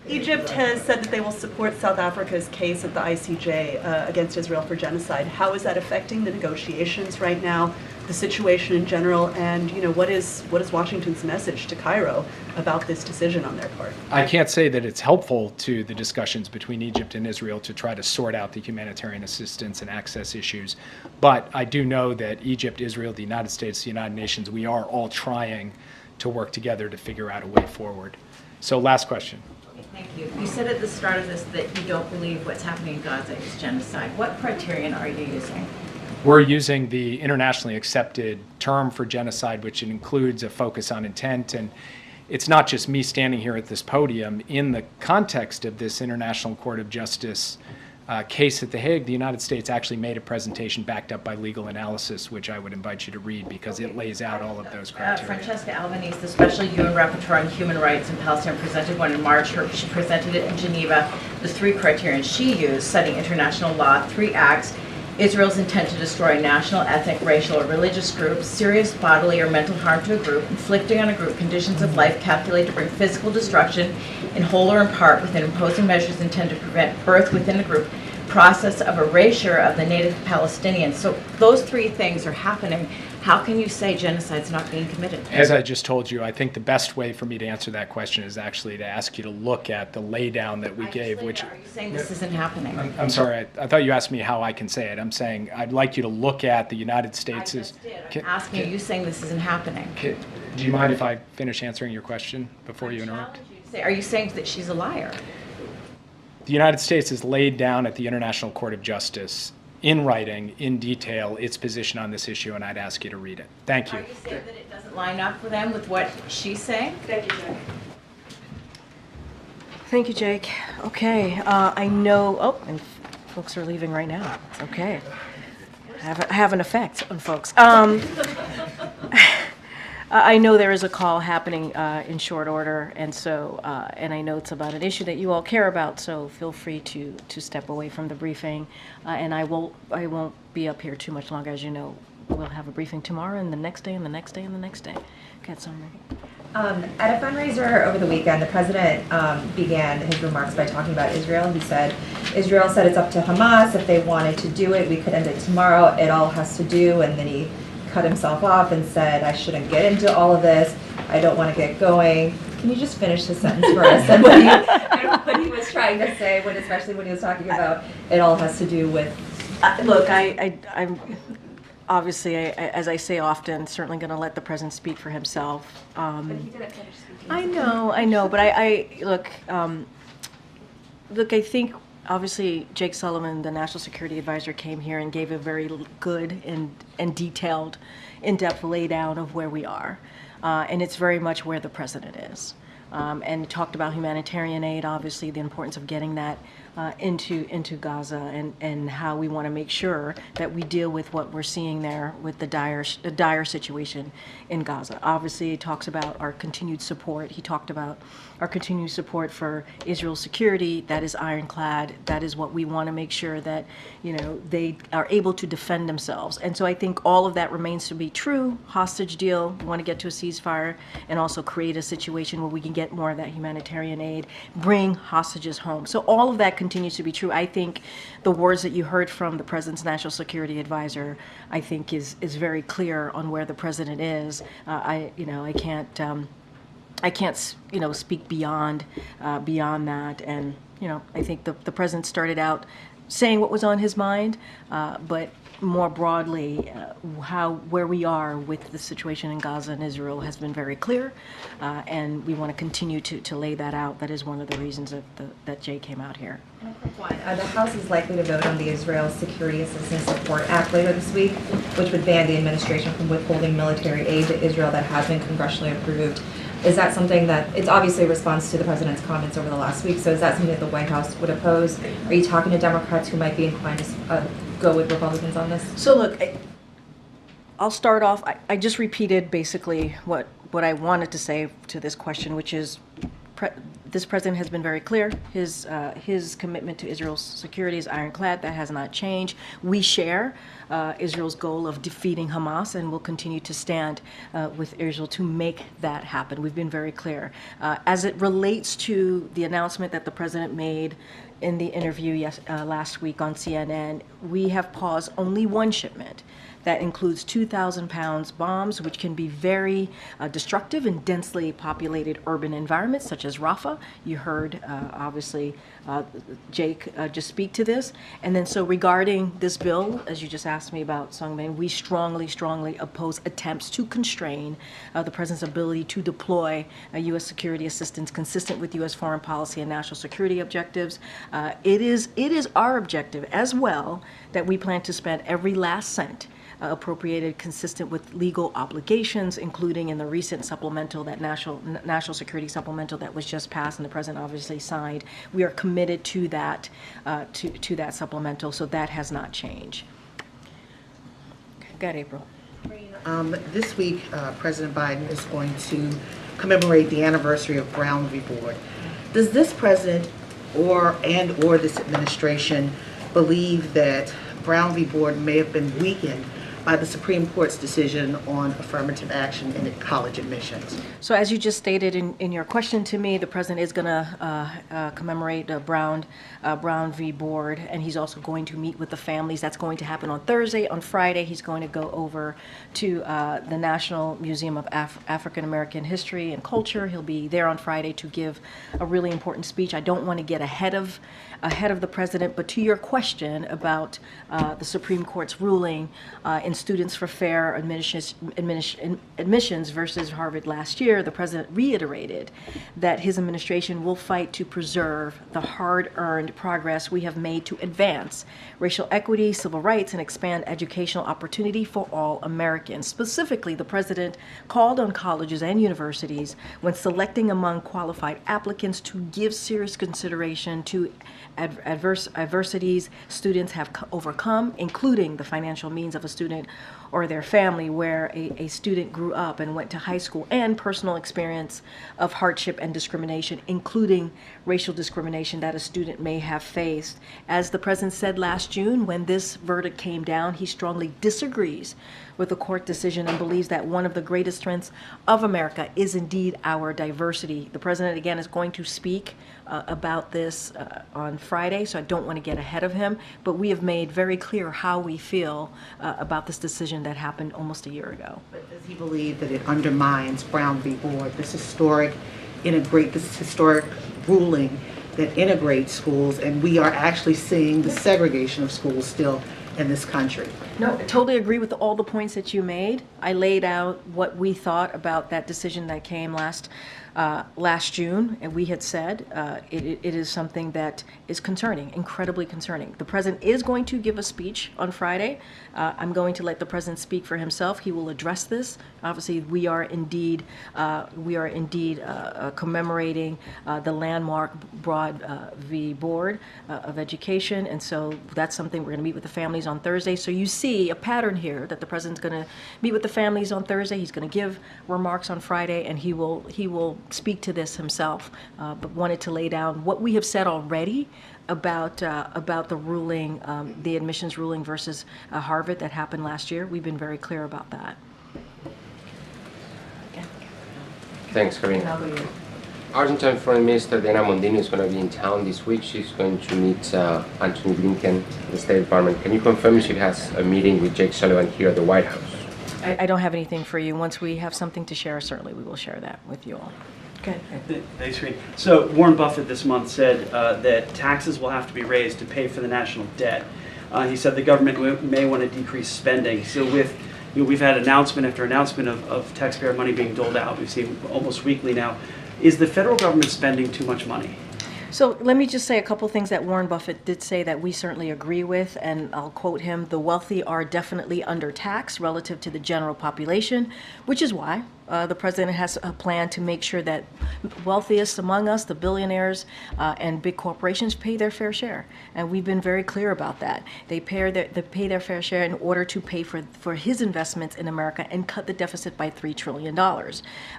Egypt has said that they will support South Africa's case at the ICJ against Israel for genocide. How is that affecting the negotiations right now, the situation in general, and what is Washington's message to Cairo about this decision on their part? I can't say that it's helpful to the discussions between Egypt and Israel to try to sort out the humanitarian assistance and access issues, but I do know that Egypt, Israel, the United States, the United Nations, we are all trying to work together to figure out a way forward. So last question. Thank you. You said at the start of this that you don't believe what's happening in Gaza is genocide. What criterion are you using? We're using the internationally accepted term for genocide, which includes a focus on intent. And it's not just me standing here at this podium. In the context of this International Court of Justice case at The Hague, the United States actually made a presentation backed up by legal analysis, which I would invite you to read because it lays out all of those criteria. Francesca Albanese, the Special UN Rapporteur on Human Rights in Palestine, presented one in March. She presented it in Geneva. The three criterion she used, citing international law, 3 acts: Israel's intent to destroy national, ethnic, racial, or religious groups, serious bodily or mental harm to a group, inflicting on a group conditions of life calculated to bring physical destruction in whole or in part within imposing measures intended to prevent birth within a group, process of erasure of the native Palestinians. So those 3 things are happening. How can you say genocide's not being committed? As I just told you, I think the best way for me to answer that question is actually to ask you to look at the laydown that we gave, which... Are you saying this isn't happening? I'm sorry, I thought you asked me how I can say it. I'm saying I'd like you to look at the United States' I just did. I'm asking, are you saying this isn't happening? Do you mind if I finish answering your question before you interrupt? Are you saying that she's a liar? The United States has laid down at the International Court of Justice in writing, in detail, its position on this issue, and I'd ask you to read it. Thank you. Are you saying that it doesn't line up for them with what she's saying? Thank you, Jake. Thank you, Jake. Okay, I know, and folks are leaving right now. It's okay. I have an effect on folks. I know there is a call happening in short order, and so, and I know it's about an issue that you all care about, so feel free to step away from the briefing. And I won't be up here too much longer. As you know, we'll have a briefing tomorrow, and the next day, and the next day, and the next day. Got summary. At a fundraiser over the weekend, the president began his remarks by talking about Israel. He said, Israel said it's up to Hamas. If they wanted to do it, we could end it tomorrow. It all has to do, and then he cut himself off and said, I shouldn't get into all of this. I don't want to get going. Can you just finish the sentence for us? And what he was trying to say, especially when he was talking about it all has to do with... Look, obviously, as I say often, certainly going to let the president speak for himself. But he didn't finish speaking. I know, but I look, I think obviously Jake Sullivan, the National Security Advisor, came here and gave a very good and detailed, in-depth laydown of where we are, and it's very much where the president is. And talked about humanitarian aid, obviously the importance of getting that into Gaza, and how we want to make sure that we deal with what we're seeing there with the dire situation in Gaza. Obviously, he talks about our continued support. He talked about our continued support for Israel's security. That is ironclad. That is what we want to make sure that, you know, they are able to defend themselves. And so I think all of that remains to be true. Hostage deal, we want to get to a ceasefire and also create a situation where we can get more of that humanitarian aid, bring hostages home. So all of that continues to be true. I think the words that you heard from the President's National Security Advisor, I think is very clear on where the President is. I can't speak beyond that. And I think the President started out saying what was on his mind, but more broadly, where we are with the situation in Gaza and Israel has been very clear, and we want to continue to lay that out. That is one of the reasons that Jay came out here. And a quick one. The House is likely to vote on the Israel Security Assistance Support Act later this week, which would ban the administration from withholding military aid to Israel that has been congressionally approved. Is that something that, it's obviously a response to the president's comments over the last week, so is that something that the White House would oppose? Are you talking to Democrats who might be inclined to go with Republicans on this? So look, I'll start off, I just repeated basically what I wanted to say to this question, which is this president has been very clear. His commitment to Israel's security is ironclad. That has not changed. We share Israel's goal of defeating Hamas, and will continue to stand with Israel to make that happen. We've been very clear. As it relates to the announcement that the president made in the interview last week on CNN, we have paused only one shipment. That includes 2,000 pounds bombs, which can be very destructive in densely populated urban environments, such as Rafah. You heard, obviously, Jake just speak to this. And then so regarding this bill, as you just asked me about, Sungmin, we strongly, strongly oppose attempts to constrain the president's ability to deploy U.S. security assistance consistent with U.S. foreign policy and national security objectives. It is our objective as well that we plan to spend every last cent appropriated consistent with legal obligations, including in the recent supplemental, that national security supplemental that was just passed and the president obviously signed. We are committed to that to that supplemental, so that has not changed. Okay, go ahead, April. This week, President Biden is going to commemorate the anniversary of Brown v. Board. Does this president or this administration believe that Brown v. Board may have been weakened by the Supreme Court's decision on affirmative action in college admissions? So as you just stated in your question to me, the president is going to commemorate Brown v. Board, and he's also going to meet with the families. That's going to happen on Thursday. On Friday, he's going to go over to the National Museum of African American History and Culture. He'll be there on Friday to give a really important speech. I don't want to get ahead of the president, but to your question about the Supreme Court's ruling in Students for Fair Admissions versus Harvard last year, the president reiterated that his administration will fight to preserve the hard-earned progress we have made to advance racial equity, civil rights, and expand educational opportunity for all Americans. Specifically, the president called on colleges and universities when selecting among qualified applicants to give serious consideration to adversities students have overcome, including the financial means of a student or their family where a student grew up and went to high school, and personal experience of hardship and discrimination, including racial discrimination that a student may have faced. As the president said last June, when this verdict came down, he strongly disagrees with the court decision and believes that one of the greatest strengths of America is indeed our diversity. The president, again, is going to speak about this on Friday, so I don't want to get ahead of him, but we have made very clear how we feel about this decision that happened almost a year ago. But does he believe that it undermines Brown v. Board, this historic ruling that integrates schools, and we are actually seeing the segregation of schools still in this country. No, I totally agree with all the points that you made. I laid out what we thought about that decision that came last June, and we had said it is something that is concerning, incredibly concerning. The president is going to give a speech on Friday. I'm going to let the president speak for himself. He will address this. Obviously, we are indeed commemorating the landmark Broad v. Board of Education, and so that's something we're going to meet with the families on Thursday. So you see a pattern here that the president's going to meet with the families on Thursday. He's going to give remarks on Friday, and he will speak to this himself. But wanted to lay down what we have said already about the ruling, the admissions ruling versus Harvard that happened last year. We've been very clear about that. Thanks, Karine. Argentine Foreign Minister Diana Mondini is going to be in town this week. She's going to meet Antony Blinken, the State Department. Can you confirm she has a meeting with Jake Sullivan here at the White House? I don't have anything for you. Once we have something to share, certainly we will share that with you all. Okay. Thanks, Karine. So Warren Buffett this month said that taxes will have to be raised to pay for the national debt. He said the government may want to decrease spending. So we've had announcement after announcement of taxpayer money being doled out. We've seen almost weekly now. Is the federal government spending too much money? So let me just say a couple things that Warren Buffett did say that we certainly agree with, and I'll quote him: "The wealthy are definitely undertaxed relative to the general population, which is why the president has a plan to make sure that wealthiest among us, the billionaires and big corporations, pay their fair share." And we've been very clear about that. They pay their fair share in order to pay for his investments in America and cut the deficit by $3 trillion.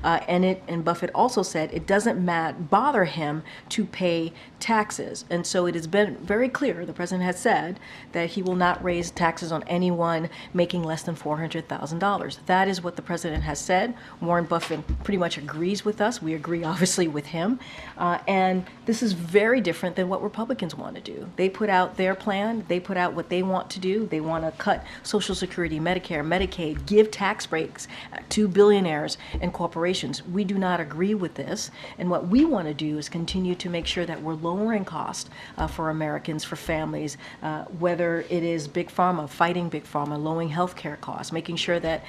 And Buffett also said it doesn't bother him to pay taxes. And so it has been very clear, the president has said, that he will not raise taxes on anyone making less than $400,000. That is what the president has said. Warren Buffett pretty much agrees with us. We agree, obviously, with him. And this is very different than what Republicans want to do. They put out their plan. They put out what they want to do. They want to cut Social Security, Medicare, Medicaid, give tax breaks to billionaires and corporations. We do not agree with this. And what we want to do is continue to make sure that we're lowering costs for Americans, for families, whether it is Big Pharma, fighting Big Pharma, lowering health care costs, making sure that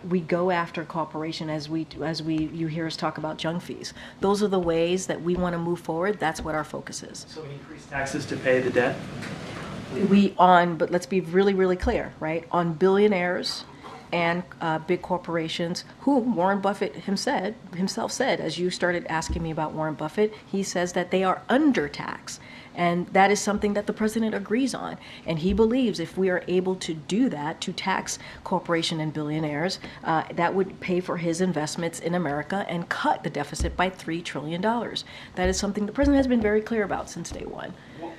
we go after corporations as you hear us talk about junk fees. Those are the ways that we want to move forward. That's what our focus is. So increase taxes to pay the debt? But let's be really, really clear, right? On billionaires and big corporations, whom Warren Buffett himself said, as you started asking me about Warren Buffett, he says that they are undertaxed. And that is something that the president agrees on. And he believes if we are able to do that, to tax corporation and billionaires, that would pay for his investments in America and cut the deficit by $3 trillion. That is something the president has been very clear about since day one.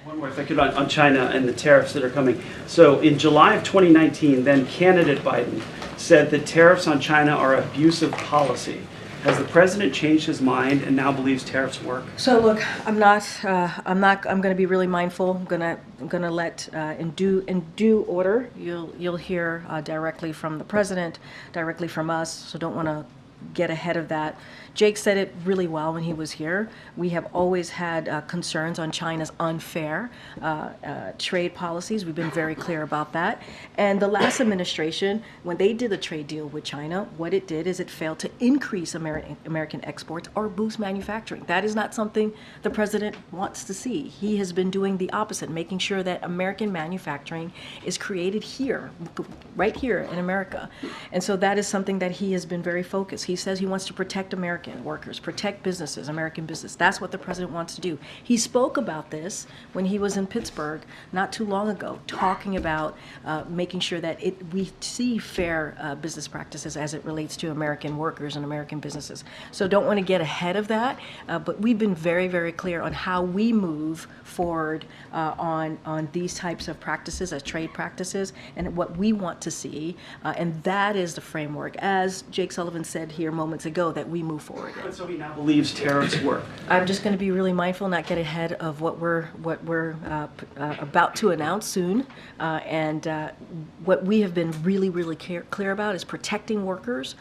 One more, if I could, on China and the tariffs that are coming. So in July of 2019, then candidate Biden said that tariffs on China are abusive policy. Has the president changed his mind and now believes tariffs work? So look, I'm going to be really mindful. I'm going to let in due order. You'll hear directly from the president, directly from us. So don't want to get ahead of that. Jake said it really well when he was here. We have always had concerns on China's unfair trade policies. We've been very clear about that. And the last administration, when they did a trade deal with China, what it did is it failed to increase American exports or boost manufacturing. That is not something the president wants to see. He has been doing the opposite, making sure that American manufacturing is created here, right here in America. And so that is something that he has been very focused. He says he wants to protect American workers, protect businesses, American business. That's what the president wants to do. He spoke about this when he was in Pittsburgh not too long ago, talking about making sure that we see fair business practices as it relates to American workers and American businesses. So don't want to get ahead of that, but we've been very, very clear on how we move forward on these types of practices as trade practices and what we want to see, and that is the framework. As Jake Sullivan said here moments ago that we move forward in. But so he now believes tariffs work. I'm just going to be really mindful, not get ahead of what we're about to announce soon. What we have been really clear about is protecting workers,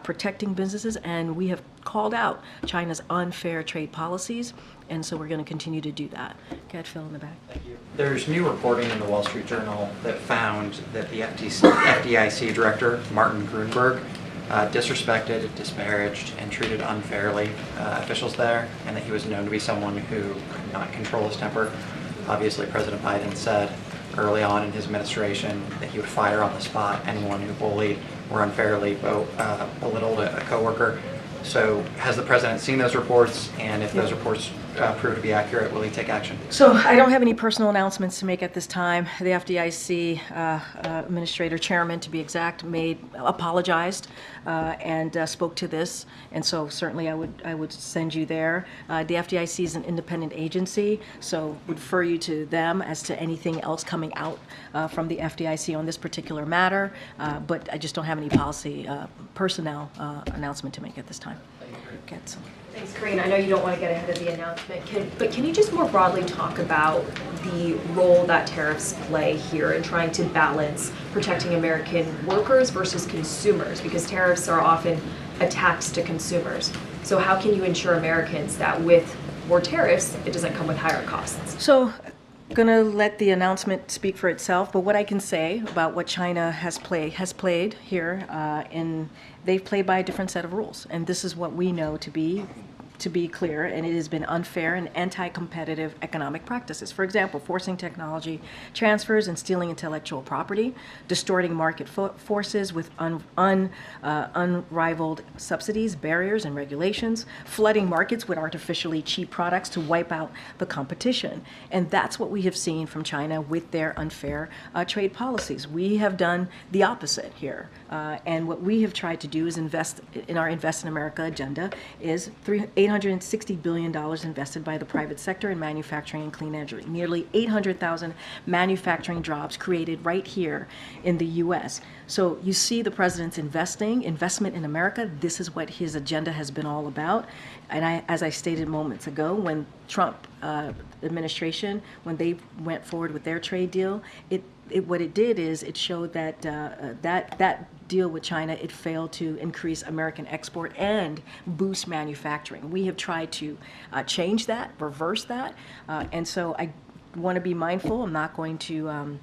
protecting businesses, and we have called out China's unfair trade policies, and so we're going to continue to do that. Go ahead, Phil, in the back. Thank you. There's new reporting in the Wall Street Journal that found that the FDIC director, Martin Grunberg, disrespected, disparaged, and treated unfairly officials there, and that he was known to be someone who could not control his temper. Obviously, President Biden said early on in his administration that he would fire on the spot anyone who bullied or unfairly belittled a coworker. So has the president seen those reports, and if those reports prove to be accurate, will he take action? So I don't have any personal announcements to make at this time. The FDIC administrator, chairman to be exact, apologized and spoke to this, and so certainly I would send you there. The FDIC is an independent agency, so would refer you to them as to anything else coming out from the FDIC on this particular matter, but I just don't have any policy personnel announcement to make at this time. Thanks, Karine. I know you don't want to get ahead of the announcement, but can you just more broadly talk about the role that tariffs play here in trying to balance protecting American workers versus consumers? Because tariffs are often a tax to consumers. So how can you ensure Americans that with more tariffs, it doesn't come with higher costs? So I'm going to let the announcement speak for itself, but what I can say about what China has played here, they've played by a different set of rules, and this is what we know to be clear, and it has been unfair and anti-competitive economic practices. For example, forcing technology transfers and stealing intellectual property, distorting market forces with unrivaled subsidies, barriers, and regulations, flooding markets with artificially cheap products to wipe out the competition. And that's what we have seen from China with their unfair trade policies. We have done the opposite here. And what we have tried to do is invest in our Invest in America agenda is $860 billion invested by the private sector in manufacturing and clean energy. Nearly 800,000 manufacturing jobs created right here in the U.S. So you see the president's investment in America. This is what his agenda has been all about. And as I stated moments ago, when Trump administration, when they went forward with their trade deal, what it did is it showed that that deal with China, it failed to increase American export and boost manufacturing. We have tried to change that, reverse that, and so I want to be mindful. I'm not going to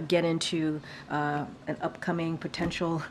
get into an upcoming potential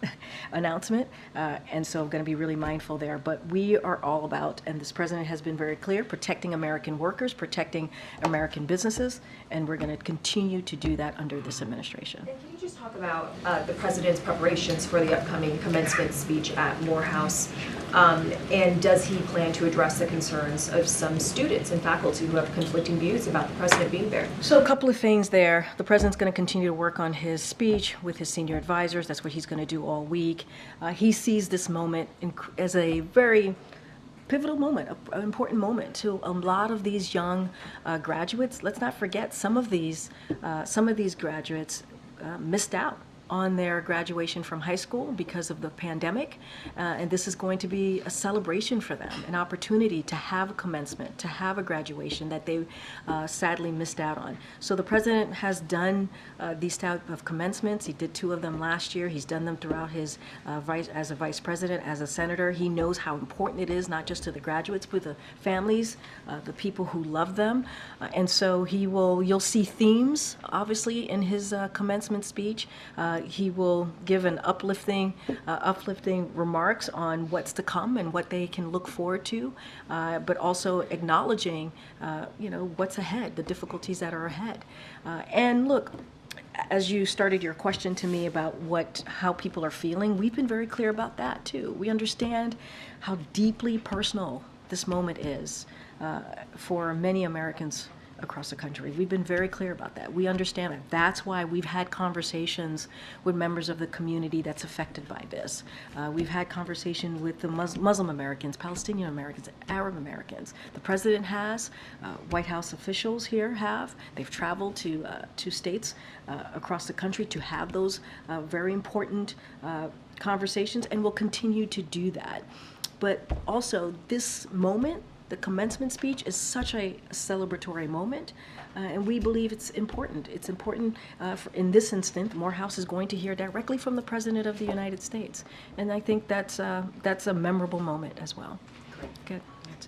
announcement, and so I'm going to be really mindful there. But we are all about, and this president has been very clear, protecting American workers, protecting American businesses, and we're going to continue to do that under this administration. And can you just talk about the president's preparations for the upcoming commencement speech at Morehouse, and does he plan to address the concerns of some students and faculty who have conflicting views about the president being there? So a couple of things there. The president's going to continue to work on his speech with his senior advisors. That's what he's going to do all week. He sees this moment as a very pivotal moment, an important moment to a lot of these young graduates. Let's not forget some of these graduates missed out on their graduation from high school because of the pandemic, and this is going to be a celebration for them, an opportunity to have a commencement, to have a graduation that they sadly missed out on. So the president has done these type of commencements. He did 2 of them last year. He's done them throughout his as a vice president, as a senator. He knows how important it is, not just to the graduates, but the families, the people who love them, and so you'll see themes, obviously, in his commencement speech. He will give an uplifting remarks on what's to come and what they can look forward to, but also acknowledging, what's ahead, the difficulties that are ahead. And look, as you started your question to me about how people are feeling, we've been very clear about that too. We understand how deeply personal this moment is for many Americans across the country. We've been very clear about that. We understand it. That's why we've had conversations with members of the community that's affected by this. We've had conversation with the Muslim Americans, Palestinian Americans, Arab Americans. The president has, White House officials here have. They've traveled to states across the country to have those very important conversations, and will continue to do that. But also, this moment, the commencement speech, is such a celebratory moment, and we believe it's important. It's important in this instant. Morehouse is going to hear directly from the President of the United States, and I think that's a memorable moment as well. Good.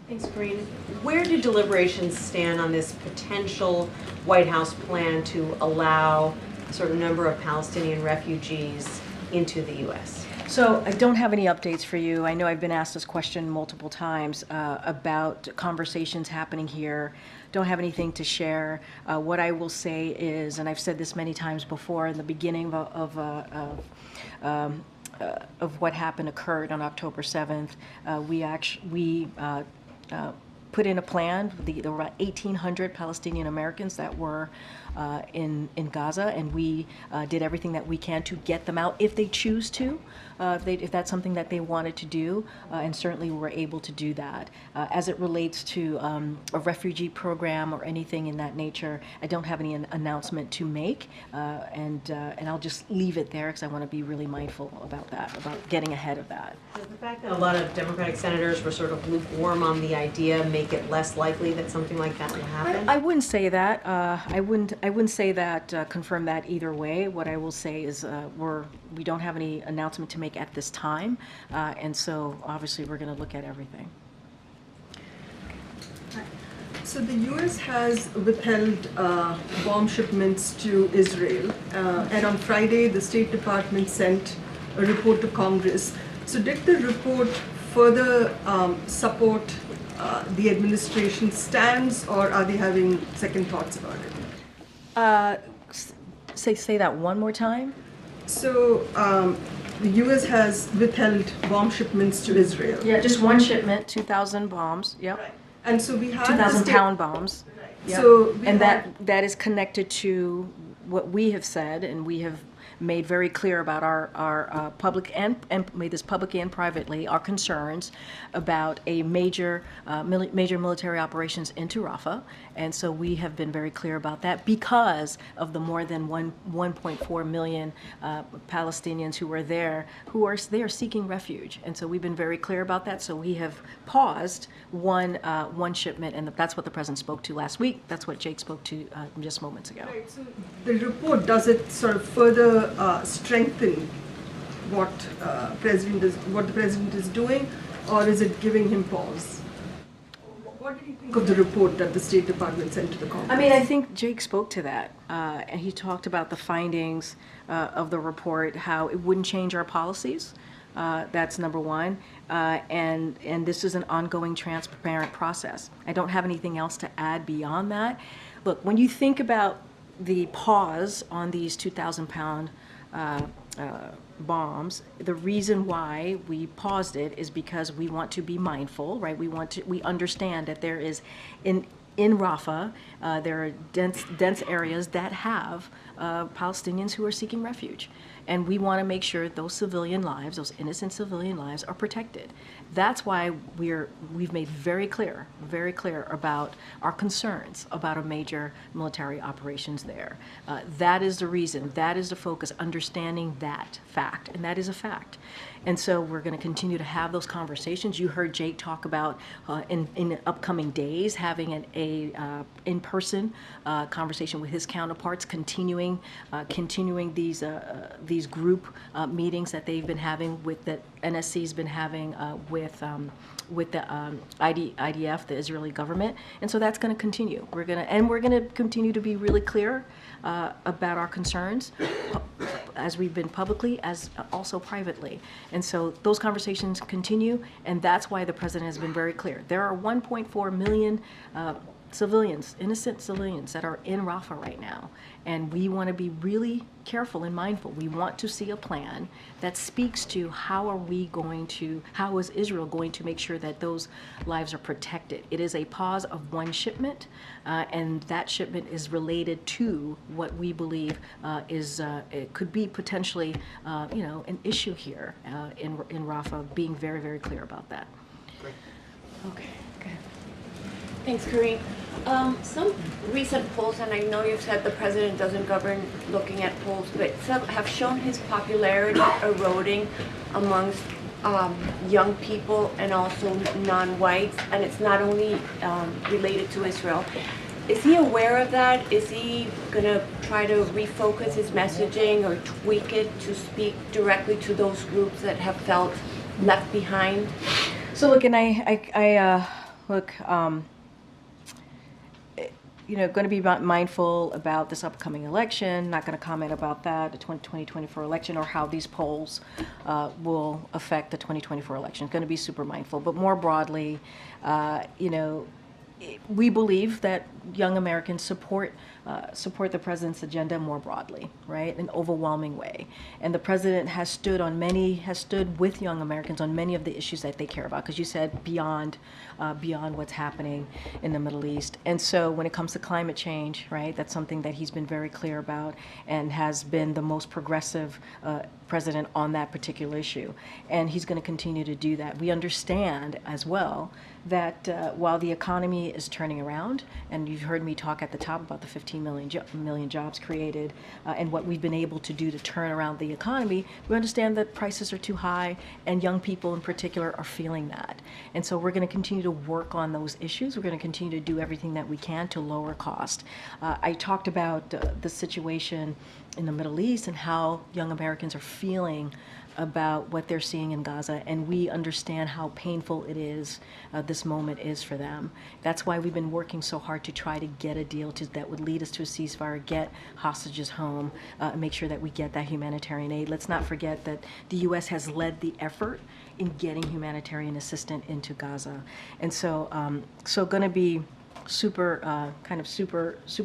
Thanks, Karine. Where do deliberations stand on this potential White House plan to allow a certain number of Palestinian refugees into the U.S.? So I don't have any updates for you. I know I've been asked this question multiple times about conversations happening here. Don't have anything to share. What I will say is, and I've said this many times before, in the beginning of what occurred on October 7th, we put in a plan. There were 1,800 Palestinian Americans that were in Gaza, and we did everything that we can to get them out if they choose to, if that's something that they wanted to do, and certainly we were able to do that. As it relates to a refugee program or anything in that nature, I don't have any announcement to make, and I'll just leave it there because I want to be really mindful about that, about getting ahead of that. Does the fact that a lot of Democratic senators were sort of lukewarm on the idea make it less likely that something like that will happen? I wouldn't say that. I wouldn't say that, confirm that either way. What I will say is we don't have any announcement to make at this time, and so obviously we're going to look at everything. So the U.S. has withheld bomb shipments to Israel, and on Friday the State Department sent a report to Congress. So did the report further support the administration's stance, or are they having second thoughts about it? Say that one more time. So the U.S. has withheld bomb shipments to Israel. Yeah, just one shipment, 2,000 bombs. Yep. Right. And so we had 2,000-pound bombs. Right. Yep. So and that is connected to what we have said, and we have made very clear about our public and made this publicly and privately, our concerns about a major military operations into Rafah. And so we have been very clear about that because of the more than 1.4 million Palestinians who are there, they are seeking refuge. And so we've been very clear about that. So we have paused one shipment, and that's what the President spoke to last week. That's what Jake spoke to just moments ago. Right, so the report, does it sort of further strengthen what the president is doing, or is it giving him pause? What did you think of the report that the State Department sent to the Congress? I mean, I think Jake spoke to that, and he talked about the findings of the report, how it wouldn't change our policies. That's number one, and this is an ongoing, transparent process. I don't have anything else to add beyond that. Look, when you think about the pause on these 2,000-pound bombs, the reason why we paused it is because we want to be mindful, right? We understand that there is in Rafah, there are dense areas that have Palestinians who are seeking refuge. And we want to make sure those civilian lives, those innocent civilian lives, are protected. That's why we've made very clear about our concerns about a major military operations there. That is the reason, that is the focus, understanding that fact, and that is a fact. And so we're going to continue to have those conversations. You heard Jake talk about in upcoming days having an in-person conversation with his counterparts, continuing these group meetings that they've been having with the NSC's been having with the IDF, the Israeli government, and so that's going to continue. We're going to continue to be really clear about our concerns, as we've been publicly, as also privately, and so those conversations continue, and that's why the president has been very clear. There are 1.4 million civilians, innocent civilians that are in Rafah right now. And we want to be really careful and mindful. We want to see a plan that speaks to how is Israel going to make sure that those lives are protected. It is a pause of one shipment, and that shipment is related to what we believe it could be potentially, an issue here in Rafah, being very, very clear about that. Great. Okay, go ahead. Thanks, Karine. Some recent polls, and I know you've said the president doesn't govern looking at polls, but some have shown his popularity eroding amongst young people and also non-whites, and it's not only related to Israel. Is he aware of that? Is he going to try to refocus his messaging or tweak it to speak directly to those groups that have felt left behind? So look, and going to be mindful about this upcoming election, not going to comment about that, the 2024 election, or how these polls will affect the 2024 election. Going to be super mindful. But more broadly, we believe that young Americans support the president's agenda more broadly, right, in an overwhelming way. And the president has stood with young Americans on many of the issues that they care about, because you said beyond what's happening in the Middle East. And so when it comes to climate change, right, that's something that he's been very clear about and has been the most progressive president on that particular issue. And he's going to continue to do that. We understand as well that while the economy is turning around, and you've heard me talk at the top about the 15 million jobs created and what we've been able to do to turn around the economy, we understand that prices are too high, and young people in particular are feeling that. And so we're going to continue to work on those issues. We're going to continue to do everything that we can to lower cost. I talked about the situation in the Middle East and how young Americans are feeling about what they're seeing in Gaza, and we understand how painful it is, this moment is for them. That's why we've been working so hard to try to get a deal that would lead us to a ceasefire, get hostages home, make sure that we get that humanitarian aid. Let's not forget that the U.S. has led the effort in getting humanitarian assistance into Gaza. And so, going to be super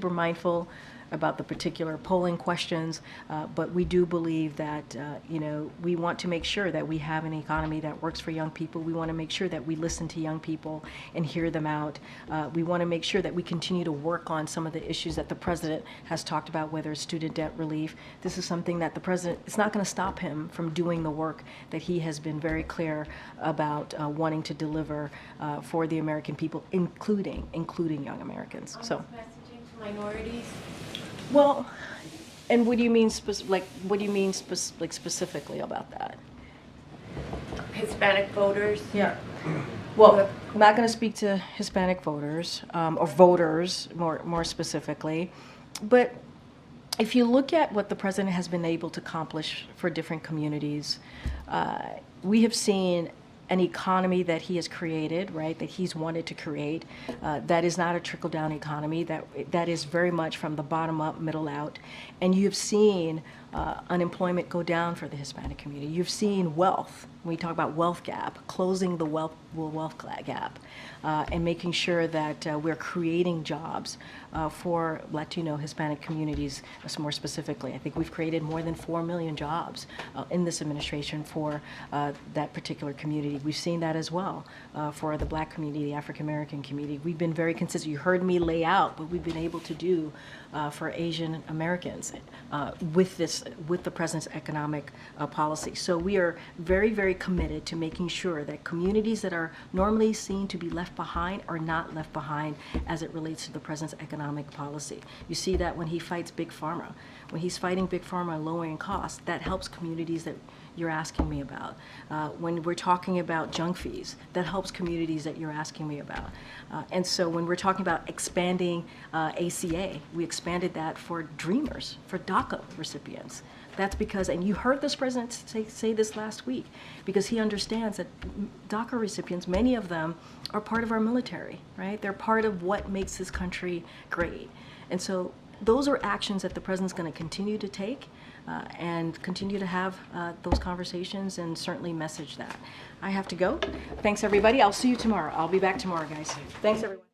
mindful about the particular polling questions, but we do believe that we want to make sure that we have an economy that works for young people. We want to make sure that we listen to young people and hear them out. We want to make sure that we continue to work on some of the issues that the president has talked about, whether it's student debt relief. This is something that the president, it's not going to stop him from doing the work that he has been very clear about wanting to deliver for the American people, including young Americans. So Messaging to minorities. Well, and what do you mean specifically about that? Hispanic voters. Yeah. Well, I'm not going to speak to Hispanic voters or voters more specifically, but if you look at what the president has been able to accomplish for different communities, we have seen an economy that he has created, right, that he's wanted to create, that is not a trickle-down economy, that is very much from the bottom up, middle out. And you've seen unemployment go down for the Hispanic community. You've seen wealth, when we talk about wealth gap, closing the wealth gap, and making sure that we're creating jobs for Latino, Hispanic communities more specifically. I think we've created more than 4 million jobs in this administration for that particular community. We've seen that as well for the Black community, the African American community. We've been very consistent. You heard me lay out what we've been able to do for Asian Americans with the president's economic policy. So we are very, very committed to making sure that communities that are normally seen to be left behind are not left behind as it relates to the president's economic policy. You see that when he fights Big Pharma. When he's fighting Big Pharma and lowering costs, that helps communities that you're asking me about. When we're talking about junk fees, that helps communities that you're asking me about. And so when we're talking about expanding ACA, we expanded that for Dreamers, for DACA recipients. That's because, and you heard this president say this last week, because he understands that DACA recipients, many of them are part of our military, right? They're part of what makes this country great. And so those are actions that the president's going to continue to take and continue to have those conversations and certainly message that. I have to go. Thanks, everybody. I'll see you tomorrow. I'll be back tomorrow, guys. Thanks, everyone.